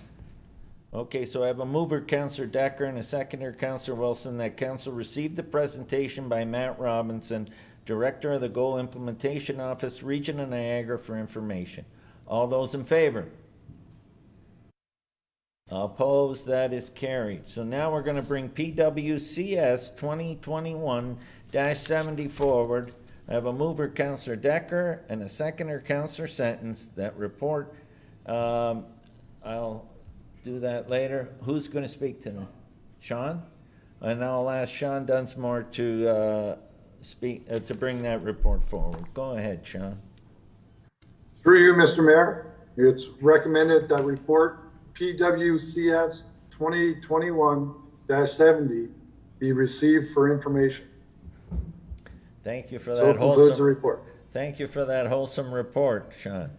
A: Okay, so I have a mover, Councillor Decker, and a seconder, Councillor Wilson, that council received the presentation by Matt Robinson, Director of the Goal Implementation Office, Region of Niagara, for information. All those in favor? Opposed? That is carried. So now we're going to bring PWCS 2021-70 forward. I have a mover, Councillor Decker, and a seconder, Councillor Sentence. That report, I'll do that later. Who's going to speak to this? Sean? And I'll ask Sean Dunsmore to speak, to bring that report forward. Go ahead, Sean.
S: Through you, Mr. Mayor, it's recommended that report PWCS 2021-70 be received for information.
A: Thank you for
S: So
A: that
S: it concludes
A: wholesome
S: the report.
A: Thank you for that wholesome report, Sean.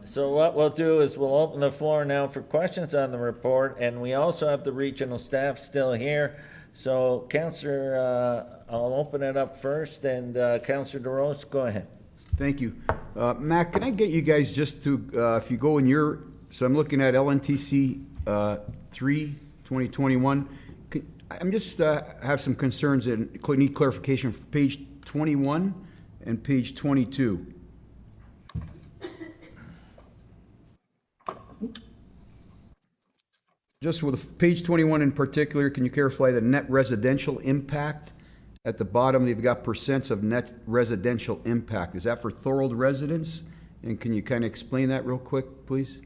A: So what we'll do is we'll open the floor now for questions on the report, and we also have the regional staff still here. So, Councillor, I'll open it up first, and Councillor DeRose, go ahead.
G: Thank you. Mac, can I get you guys just to, if you go in your, so I'm looking at LNTC 3, 2021. I'm just have some concerns and need clarification for page 21 and page 22. Just with page 21 in particular, can you clarify the net residential impact? At the bottom, they've got percents of net residential impact. Is that for Thorold residents? And can you kind of explain that real quick, please?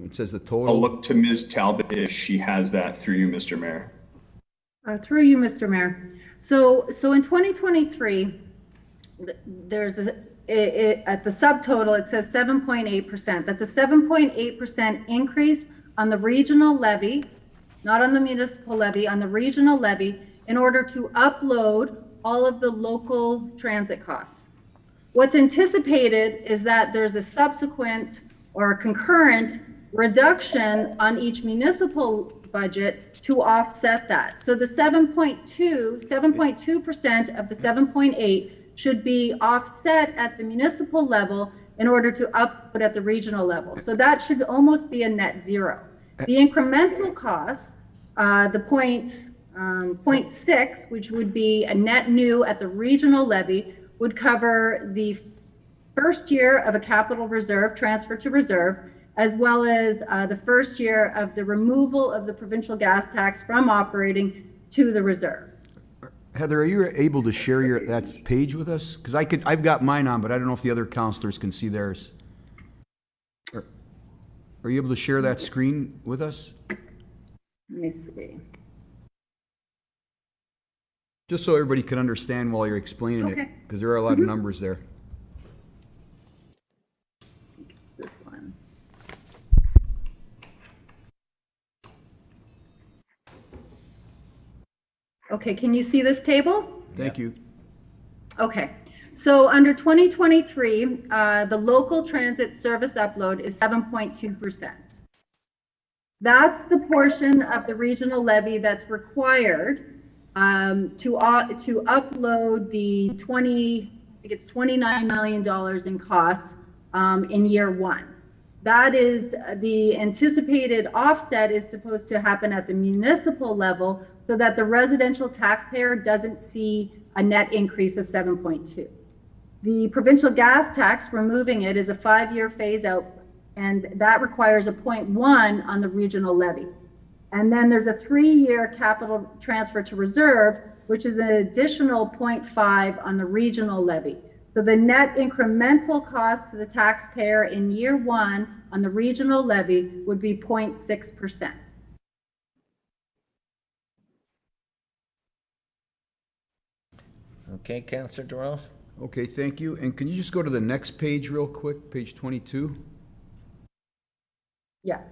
G: It says the total.
M: I'll look to Ms. Talbot if she has that through you, Mr. Mayor.
O: Through you, Mr. Mayor. So in 2023, there's at the subtotal, it says 7.8%. That's a 7.8% increase on the regional levy, not on the municipal levy, on the regional levy, in order to upload all of the local transit costs. What's anticipated is that there's a subsequent or a concurrent reduction on each municipal budget to offset that. So the 7.2% of the 7.8 should be offset at the municipal level in order to upload at the regional level. So that should almost be a net zero. The incremental costs, the 0.6, which would be a net new at the regional levy, would cover the first year of a capital reserve transfer to reserve, as well as the first year of the removal of the provincial gas tax from operating to the reserve.
G: Heather, are you able to share that page with us? Because I've got mine on, but I don't know if the other councilors can see theirs. Are you able to share that screen with us?
O: Let me see.
G: Just so everybody can understand while you're explaining it, because there are a lot of numbers there.
O: This one. Okay, can you see this table?
G: Thank you.
O: Okay, so under 2023, the local transit service upload is 7.2%. That's the portion of the regional levy that's required to upload the $29 million in costs in year one. That is the anticipated offset is supposed to happen at the municipal level so that the residential taxpayer doesn't see a net increase of 7.2. The provincial gas tax, removing it, is a 5-year phase out, and that requires a 0.1 on the regional levy. And then there's a 3-year capital transfer to reserve, which is an additional 0.5 on the regional levy. So the net incremental cost to the taxpayer in year one on the regional levy would be 0.6%.
A: Okay, Councillor DeRose.
G: Okay, thank you. And can you just go to the next page real quick, page 22?
O: Yes.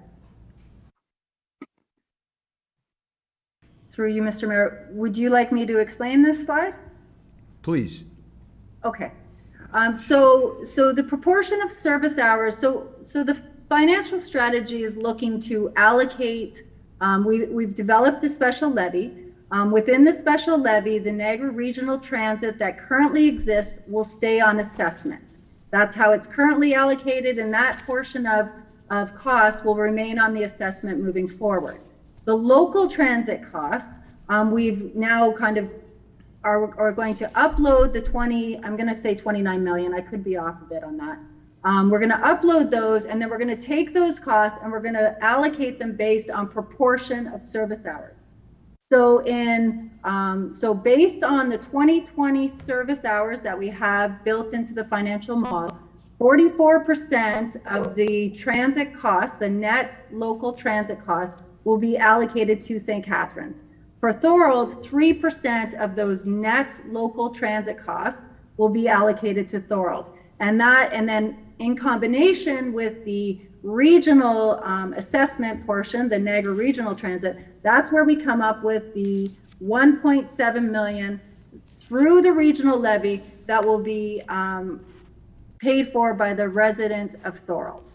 O: Through you, Mr. Mayor, would you like me to explain this slide?
G: Please.
O: Okay. So the proportion of service hours, so the financial strategy is looking to allocate, we've developed a special levy. Within the special levy, the Niagara Regional Transit that currently exists will stay on assessment. That's how it's currently allocated, and that portion of costs will remain on the assessment moving forward. The local transit costs, we've now kind of are going to upload the I'm going to say 29 million. I could be off a bit on that. We're going to upload those, and then we're going to take those costs and we're going to allocate them based on proportion of service hours. So so based on the 2020 service hours that we have built into the financial model, 44% of the transit costs, the net local transit costs, will be allocated to St. Catharines. For Thorold, 3% of those net local transit costs will be allocated to Thorold. And then in combination with the regional assessment portion, the Niagara Regional Transit, that's where we come up with the 1.7 million through the regional levy that will be paid for by the resident of Thorold.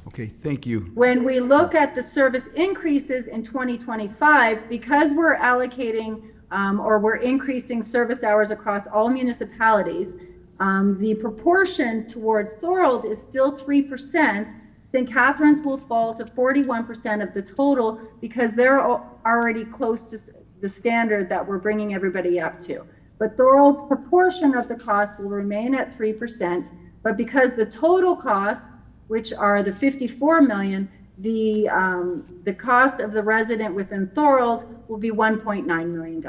G: Okay, thank you.
O: When we look at the service increases in 2025, because we're allocating or we're increasing service hours across all municipalities, the proportion towards Thorold is still 3%. St. Catharines will fall to 41% of the total because they're already close to the standard that we're bringing everybody up to. But Thorold's proportion of the cost will remain at 3%, but because the total costs, which are the 54 million, the cost of the resident within Thorold will be $1.9 million.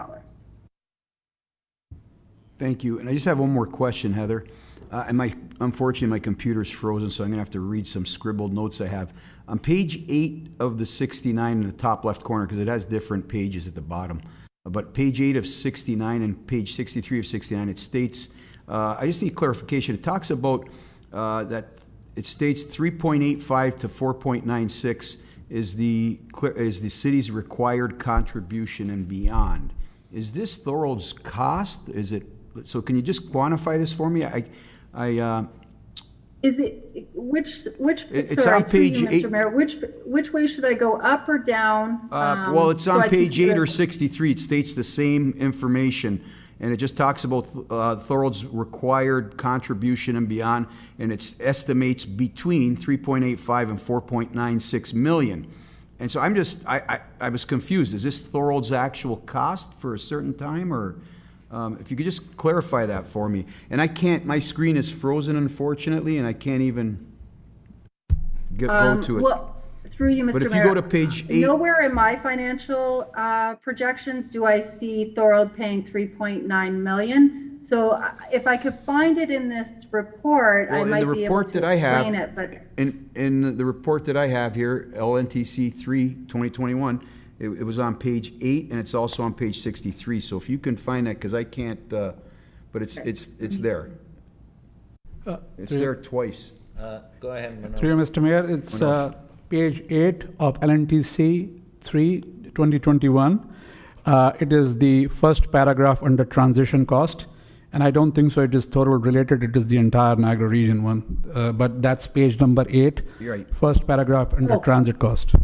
G: Thank you. And I just have one more question, Heather. Unfortunately, my computer's frozen, so I'm gonna have to read some scribbled notes I have. On page 8 of the 69 in the top left corner, because it has different pages at the bottom, but page 8 of 69 and page 63 of 69, it states, I just need clarification. It talks about that it states 3.85 to 4.96 is the city's required contribution and beyond. Is this Thorold's cost? Is it, so can you just quantify this for me?
O: Is it, which
G: it's
O: sorry,
G: on page 8.
O: Mr. Mayor, which way should I go, up or down?
G: Well, it's on
O: so
G: page 8 or 63. It states the same information, and it just talks about Thorold's required contribution and beyond, and it estimates between 3.85 and 4.96 million. And so I was confused. Is this Thorold's actual cost for a certain time, or if you could just clarify that for me? And I can't, my screen is frozen, unfortunately, and I can't even go to it.
O: Well, through you, Mr.
G: But if
O: Mayor,
G: you go to page 8.
O: Nowhere in my financial projections do I see Thorold paying 3.9 million. So if I could find it in this report, I might be able to explain it. But
G: in the report that I have here, LNTC 3 2021, it was on page 8, and it's also on page 63. So if you can find that, because I can't, but it's there. It's there twice.
A: Go ahead, Manoj.
R: Through you, Mr. Mayor, it's page 8 of LNTC 3 2021. It is the first paragraph under transition cost. And I don't think so it is Thorold related, it is the entire Niagara region one. But that's page number 8,
G: You're right.
R: first paragraph under transit cost.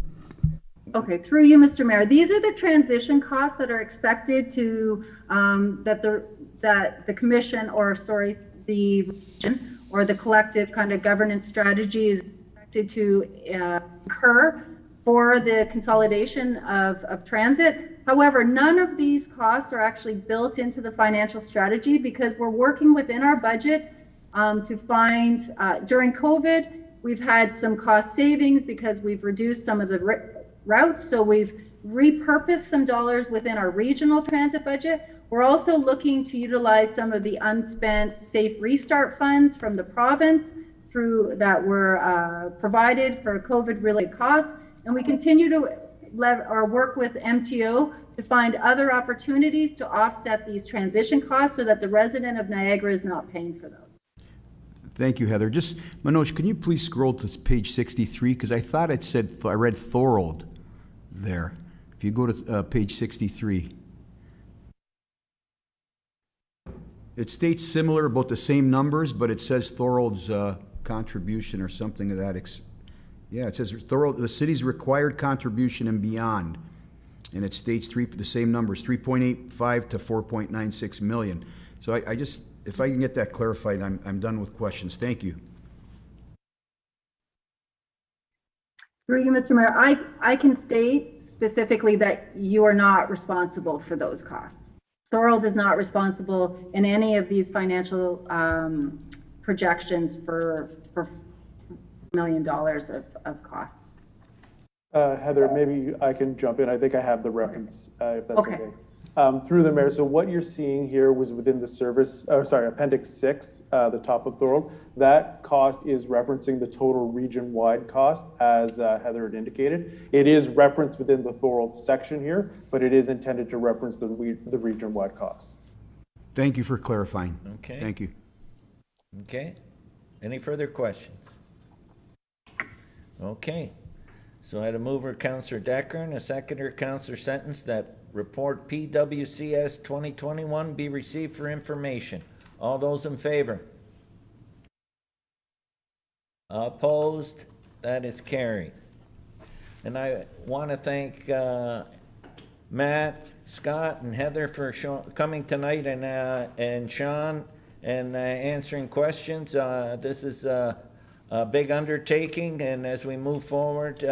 O: okay, through you, Mr. Mayor, these are the transition costs that are expected to, that the commission, or sorry, the region, or the collective kind of governance strategy is expected to incur for the consolidation of transit. However, none of these costs are actually built into the financial strategy because we're working within our budget to find, during COVID, we've had some cost savings because we've reduced some of the routes. So we've repurposed some dollars within our regional transit budget. We're also looking to utilize some of the unspent safe restart funds from the province that were provided for COVID-related costs. And we continue to work with MTO to find other opportunities to offset these transition costs so that the resident of Niagara is not paying for those.
G: Thank you, Heather. Just, Manoj, can you please scroll to page 63? Because I thought it said, I read Thorold there. If you go to page 63. It states similar, about the same numbers, but it says Thorold's contribution or something of that. Yeah, it says Thorold, the city's required contribution and beyond. And it states the same numbers, 3.85 to 4.96 million. So I just, if I can get that clarified, I'm done with questions. Thank you.
O: Through you, Mr. Mayor, I can state specifically that you are not responsible for those costs. Thorold is not responsible in any of these financial projections for $1 million of costs.
P: Heather, maybe I can jump in. I think I have the reference, if that's okay. Through the mayor, so what you're seeing here was within the Appendix 6, the top of Thorold. That cost is referencing the total region-wide cost, as Heather had indicated. It is referenced within the Thorold section here, but it is intended to reference the region-wide costs.
G: Thank you for clarifying.
A: Okay.
G: Thank you.
A: Okay. Any further questions? Okay. So I had a mover, Councillor Decker, and a seconder, Councillor Sentence, that report PWCS 2021 be received for information. All those in favor? Opposed? That is carried. And I want to thank Matt, Scott, and Heather for coming tonight, and Sean, and answering questions. This is a big undertaking, and as we move forward,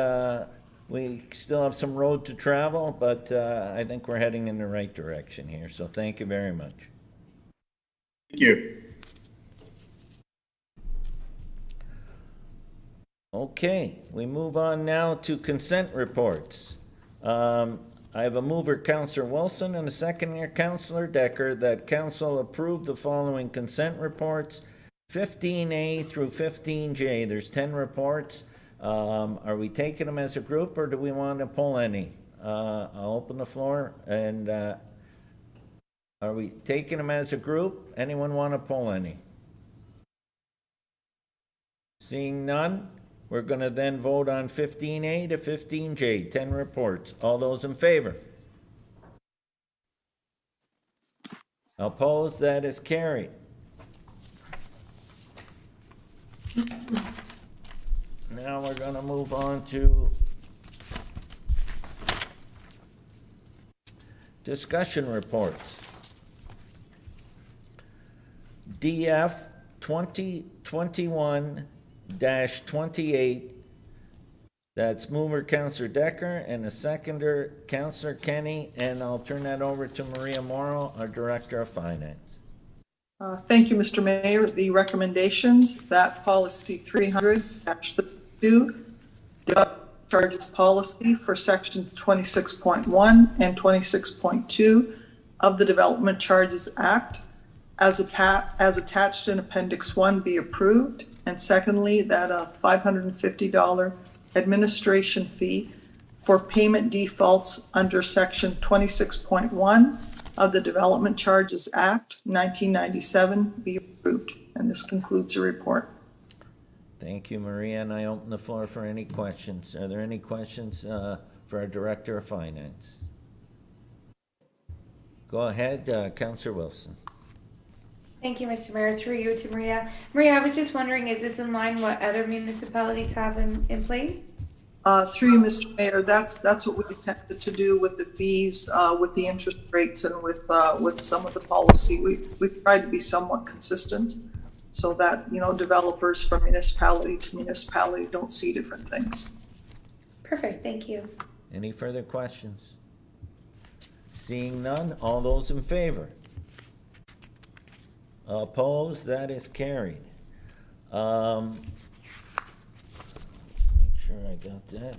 A: we still have some road to travel, but I think we're heading in the right direction here. So thank you very much.
M: Thank you.
A: Okay, we move on now to consent reports. I have a mover, Councillor Wilson, and a seconder, Councillor Decker, that council approve the following consent reports, 15A through 15J. There's 10 reports. Are we taking them as a group, or do we want to pull any? I'll open the floor, and are we taking them as a group? Anyone want to pull any? Seeing none, we're going to then vote on 15A to 15J, 10 reports. All those in favor? Opposed? That is carried. Now we're going to move on to discussion reports. DF 2021-28. That's mover Councillor Decker and a seconder Councillor Kenny, and I'll turn that over to Maria Morrow, our Director of Finance.
K: Thank you, Mr. Mayor. The recommendations, that policy 300-2, charges policy for sections 26.1 and 26.2 of the Development Charges Act as attached in Appendix 1 be approved. And secondly, that a $550 administration fee for payment defaults under section 26.1 of the Development Charges Act 1997 be approved. And this concludes the report.
A: Thank you, Maria, and I open the floor for any questions. Are there any questions for our Director of Finance? Go ahead, Councillor Wilson.
T: Thank you, Mr. Mayor. Through you to Maria. Maria, I was just wondering, is this in line what other municipalities have in place?
K: Through you, Mr. Mayor, that's what we attempted to do with the fees, with the interest rates, and with some of the policy. We've tried to be somewhat consistent, so that developers from municipality to municipality don't see different things.
T: Perfect. Thank you.
A: Any further questions? Seeing none, all those in favor? Opposed? That is carried. Make sure I got that.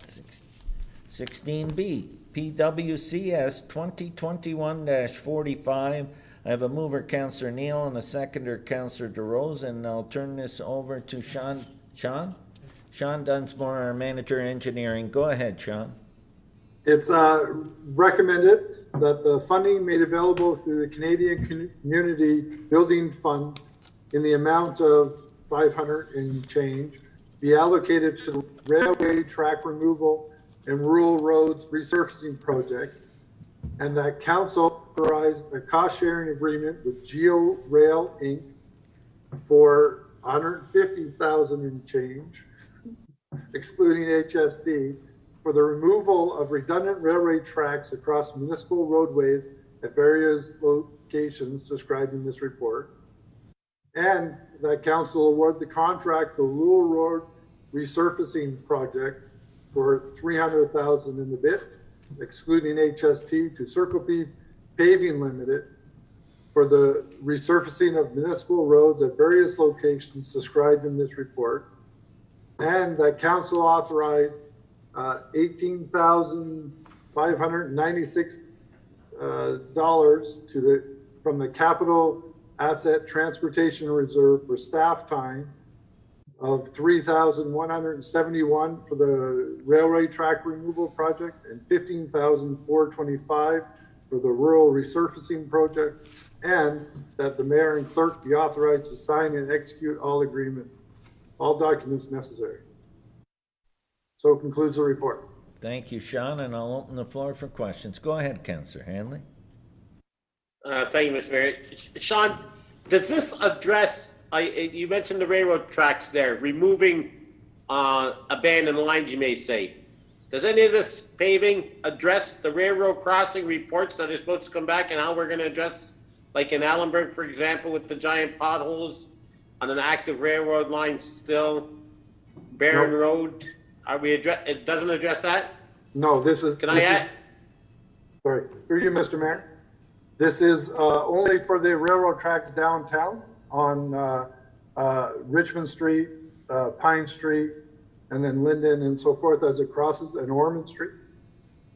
A: 16B, PWCS 2021-45. I have a mover, Councillor Neal, and a seconder, Councillor DeRose, and I'll turn this over to Sean Dunsmore, our Manager Engineering. Go ahead, Sean.
S: It's recommended that the funding made available through the Canadian Community Building Fund in the amount of 500 and change be allocated to the railway track removal and rural roads resurfacing project, and that council authorized a cost-sharing agreement with Geo Rail Inc. for $150,000 and change, excluding HST, for the removal of redundant railway tracks across municipal roadways at various locations described in this report, and that council award the contract for rural road resurfacing project for $300,000 in the bit, excluding HST, to Circle P Paving Limited for the resurfacing of municipal roads at various locations described in this report, and that council authorized $18,596 dollars from the Capital Asset Transportation Reserve for staff time of $3,171 for the railway track removal project and $15,425 for the rural resurfacing project, and that the mayor and clerk be authorized to sign and execute all documents necessary. So concludes the report.
A: Thank you, Sean, and I'll open the floor for questions. Go ahead, Councillor Hanley.
J: Thank you, Mr. Mayor. Sean, does this address, you mentioned the railroad tracks there, removing abandoned lines, you may say. Does any of this paving address the railroad crossing reports that are supposed to come back, and how we're going to address, like in Allenburg, for example, with the giant potholes on an active railroad line still, Barron Road? It doesn't address that?
S: No, this is. Sorry, through you, Mr. Mayor. This is only for the railroad tracks downtown on Richmond Street, Pine Street, and then Linden and so forth as it crosses, and Ormond Street.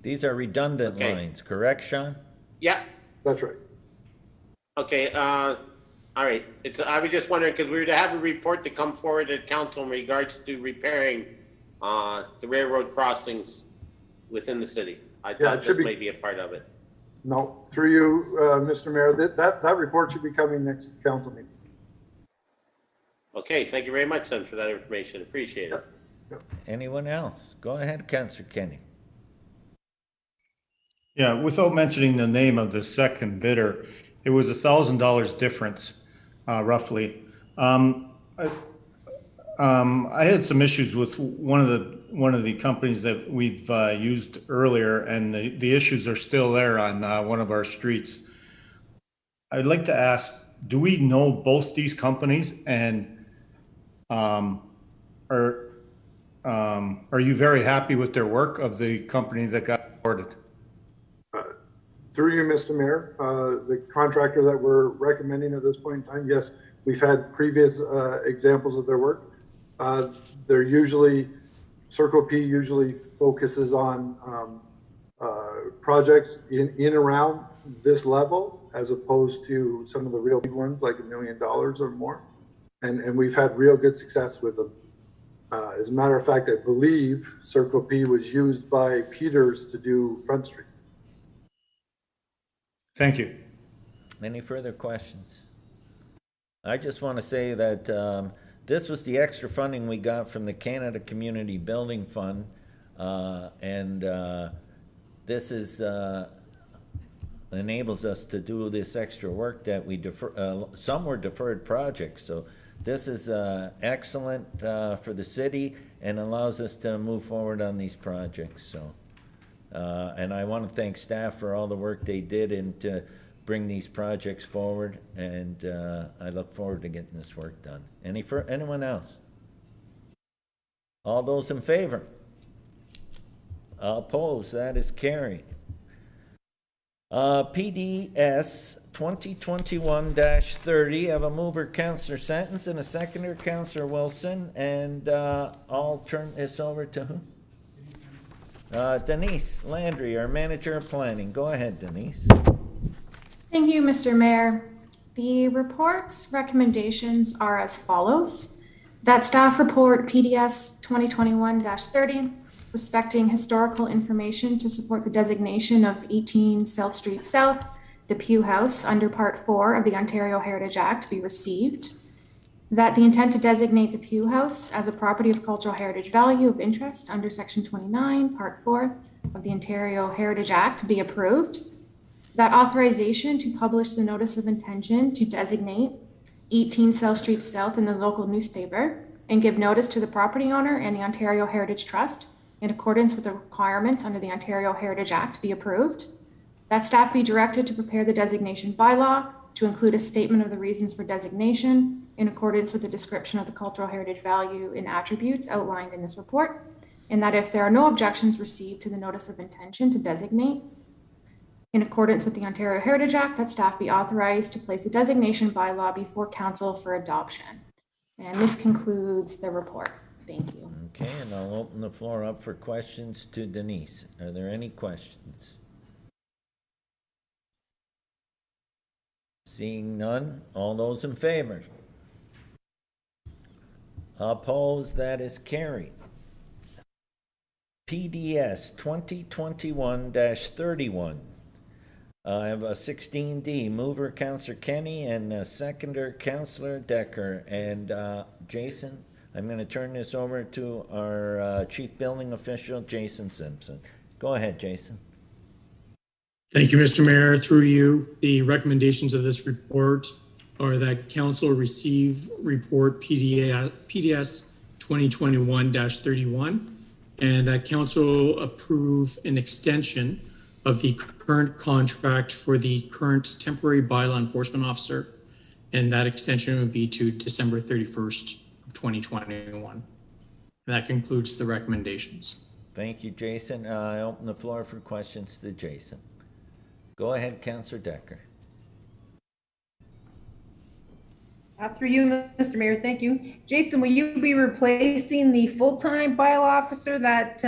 A: These are redundant lines, correct, Sean?
J: Yeah.
S: That's right.
J: Okay, all right. I was just wondering, because we were to have a report to come forward at council in regards to repairing the railroad crossings within the city. I thought this might be a part of it.
S: No, through you, Mr. Mayor, that report should be coming next council meeting.
J: Okay, thank you very much, then, for that information. Appreciate it.
A: Anyone else? Go ahead, Councillor Kenny.
Q: Yeah, without mentioning the name of the second bidder, it was $1,000 difference, roughly. I had some issues with one of the companies that we've used earlier, and the issues are still there on one of our streets. I'd like to ask, do we know both these companies, and are you very happy with their work of the company that got awarded?
S: Through you, Mr. Mayor, the contractor that we're recommending at this point in time, yes, we've had previous examples of their work. They're usually, Circle P usually focuses on projects in around this level, as opposed to some of the real big ones like $1 million or more. And we've had real good success with them. As a matter of fact, I believe Circle P was used by Peters to do Front Street.
Q: Thank you.
A: Any further questions? I just want to say that this was the extra funding we got from the Canada Community Building Fund, and this is enables us to do this extra work that we defer. Some were deferred projects, so this is excellent for the city and allows us to move forward on these projects. So, and I want to thank staff for all the work they did and to bring these projects forward, and I look forward to getting this work done. Anyone else? All those in favor? Opposed? That is carried. PDS 2021-30. I have a mover, Councillor Sentence, and a seconder, Councillor Wilson, and I'll turn this over to who? Denise Landry, our Manager of Planning. Go ahead, Denise.
U: Thank you, Mr. Mayor. The report's recommendations are as follows. That staff report PDS 2021-30, respecting historical information to support the designation of 18 South Street South, the Pew House, under Part 4 of the Ontario Heritage Act, be received. That the intent to designate the Pew House as a property of cultural heritage value of interest under Section 29, Part 4 of the Ontario Heritage Act be approved. That authorization to publish the notice of intention to designate 18 South Street South in the local newspaper and give notice to the property owner and the Ontario Heritage Trust in accordance with the requirements under the Ontario Heritage Act be approved. That staff be directed to prepare the designation bylaw to include a statement of the reasons for designation in accordance with the description of the cultural heritage value and attributes outlined in this report, and that if there are no objections received to the notice of intention to designate in accordance with the Ontario Heritage Act, that staff be authorized to place a designation bylaw before council for adoption. And this concludes the report. Thank you.
A: Okay, and I'll open the floor up for questions to Denise. Are there any questions? Seeing none, all those in favor? Opposed, that is carried. PDS 2021-31. I have a 16D, mover Councillor Kenny and a seconder Councillor Decker. And Jason, I'm going to turn this over to our Chief Building Official, Jason Simpson. Go ahead, Jason.
D: Thank you, Mr. Mayor. Through you, the recommendations of this report are that Council receive report PDS 2021-31 and that Council approve an extension of the current contract for the current temporary bylaw enforcement officer, and that extension would be to December 31st of 2021. And that concludes the recommendations.
A: Thank you, Jason. I open the floor for questions to Jason. Go ahead, Councillor Decker.
V: Through you, Mr. Mayor, thank you. Jason, will you be replacing the full-time bylaw officer that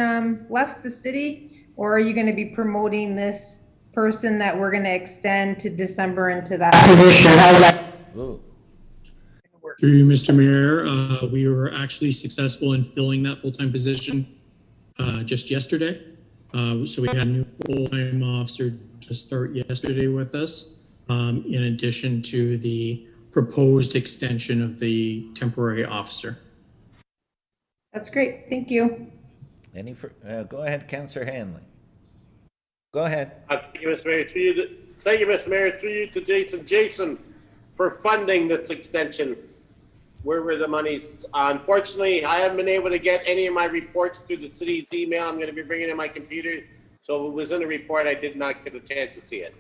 V: left the city, or are you going to be promoting this person that we're going to extend to December into that position? How's that?
A: Ooh.
D: Through you, Mr. Mayor, we were actually successful in filling that full-time position just yesterday. So we had a new full-time officer just start yesterday with us, in addition to the proposed extension of the temporary officer.
V: That's great. Thank you.
A: Go ahead, Councillor Hanley. Go ahead.
J: Thank you, Mr. Mayor. Thank you, Mr. Mayor. Through you to Jason. Jason, for funding this extension, where were the monies? Unfortunately, I haven't been able to get any of my reports through the city's email. I'm going to be bringing in my computer. So it was in the report. I did not get a chance to see it.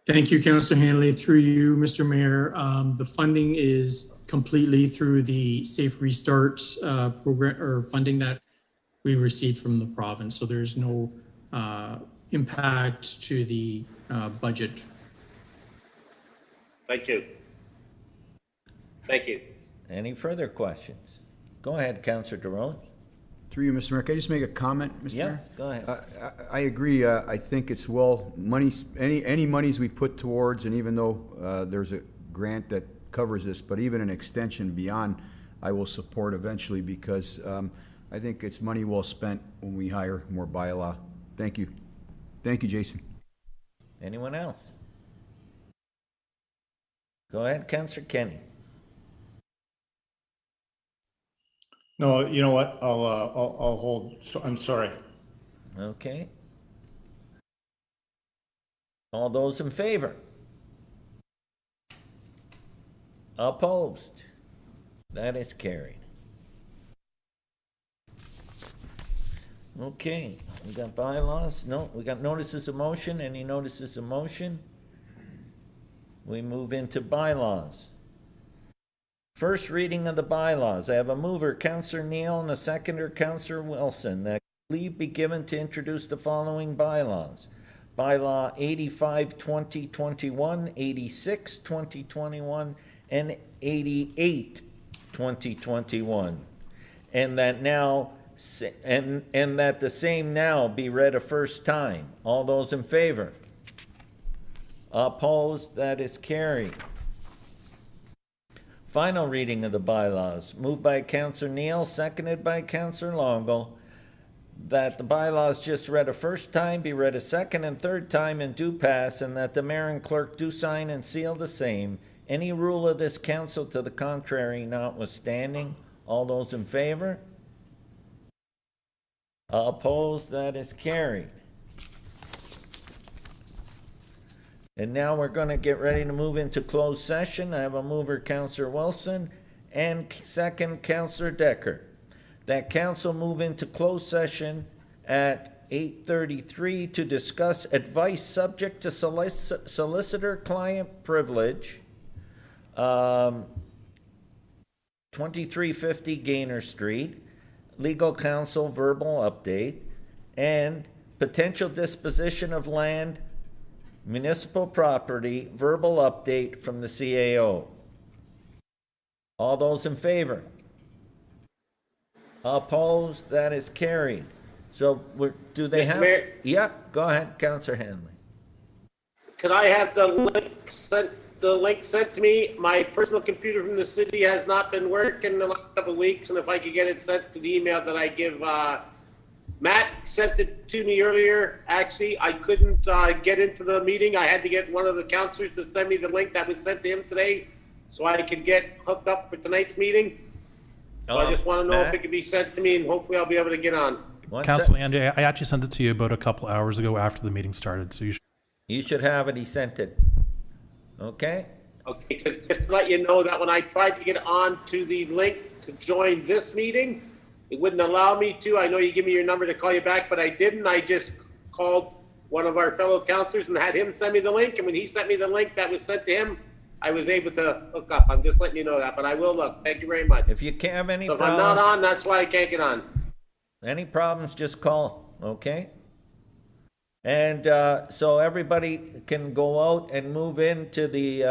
D: Thank you, Councillor Hanley. Through you, Mr. Mayor, the funding is completely through the Safe Restart program or funding that we received from the province. So there's no impact to the budget.
J: Thank you. Thank you.
A: Any further questions? Go ahead, Councillor Thorold.
G: Through you, Mr. Mayor, can I just make a comment, Mr. Mayor?
A: Yeah, go ahead.
G: I agree. I think it's any monies we put towards, and even though there's a grant that covers this, but even an extension beyond, I will support eventually, because I think it's money well spent when we hire more bylaw. Thank you. Thank you, Jason.
A: Anyone else? Go ahead, Councillor Kenny.
Q: No, you know what? I'll hold. So, I'm sorry.
A: Okay. All those in favor? Opposed? That is carried. Okay, we got bylaws. No, we got notices of motion. Any notices of motion? We move into bylaws. First reading of the bylaws. I have a mover, Councillor Neal, and a seconder, Councillor Wilson, that leave be given to introduce the following bylaws. Bylaw 85-2021, 86-2021, and 88-2021. And that now and that the same now be read a first time. All those in favor? Opposed? That is carried. Final reading of the bylaws. Moved by Councillor Neal, seconded by Councillor Longo, that the bylaws just read a first time be read a second and third time and do pass, and that the mayor and clerk do sign and seal the same. Any rule of this council to the contrary notwithstanding. All those in favor? Opposed? That is carried. And now we're going to get ready to move into closed session. I have a mover, Councillor Wilson, and second, Councillor Decker. That council move into closed session at 8:33 to discuss advice subject to solicitor-client privilege, 2350 Gaynor Street, legal counsel verbal update, and potential disposition of land, municipal property, verbal update from the CAO. All those in favor? Opposed? That is carried. So do they
J: Mr.
A: have?
J: Mayor?
A: Yeah, go ahead, Councillor Hanley.
J: could I have the link sent to me? My personal computer from the city has not been working the last couple of weeks, and if I could get it sent to the email that I give, Matt sent it to me earlier. Actually, I couldn't get into the meeting. I had to get one of the counselors to send me the link that was sent to him today so I could get hooked up for tonight's meeting. So I just want to know if it could be sent to me, and hopefully I'll be able to get on.
B: Councilor Andy, I actually sent it to you about a couple hours ago after the meeting started, so
A: you should have it. He sent it. Okay?
J: Okay, just to let you know that when I tried to get on to the link to join this meeting, it wouldn't allow me to. I know you give me your number to call you back, but I didn't. I just called one of our fellow counselors and had him send me the link, and when he sent me the link that was sent to him, I was able to hook up. I'm just letting you know that, but I will look. Thank you very much.
A: If you can't have any
J: so
A: problems,
J: if I'm not on, that's why I can't get on.
A: Any problems, just call, okay? And so everybody can go out and move into the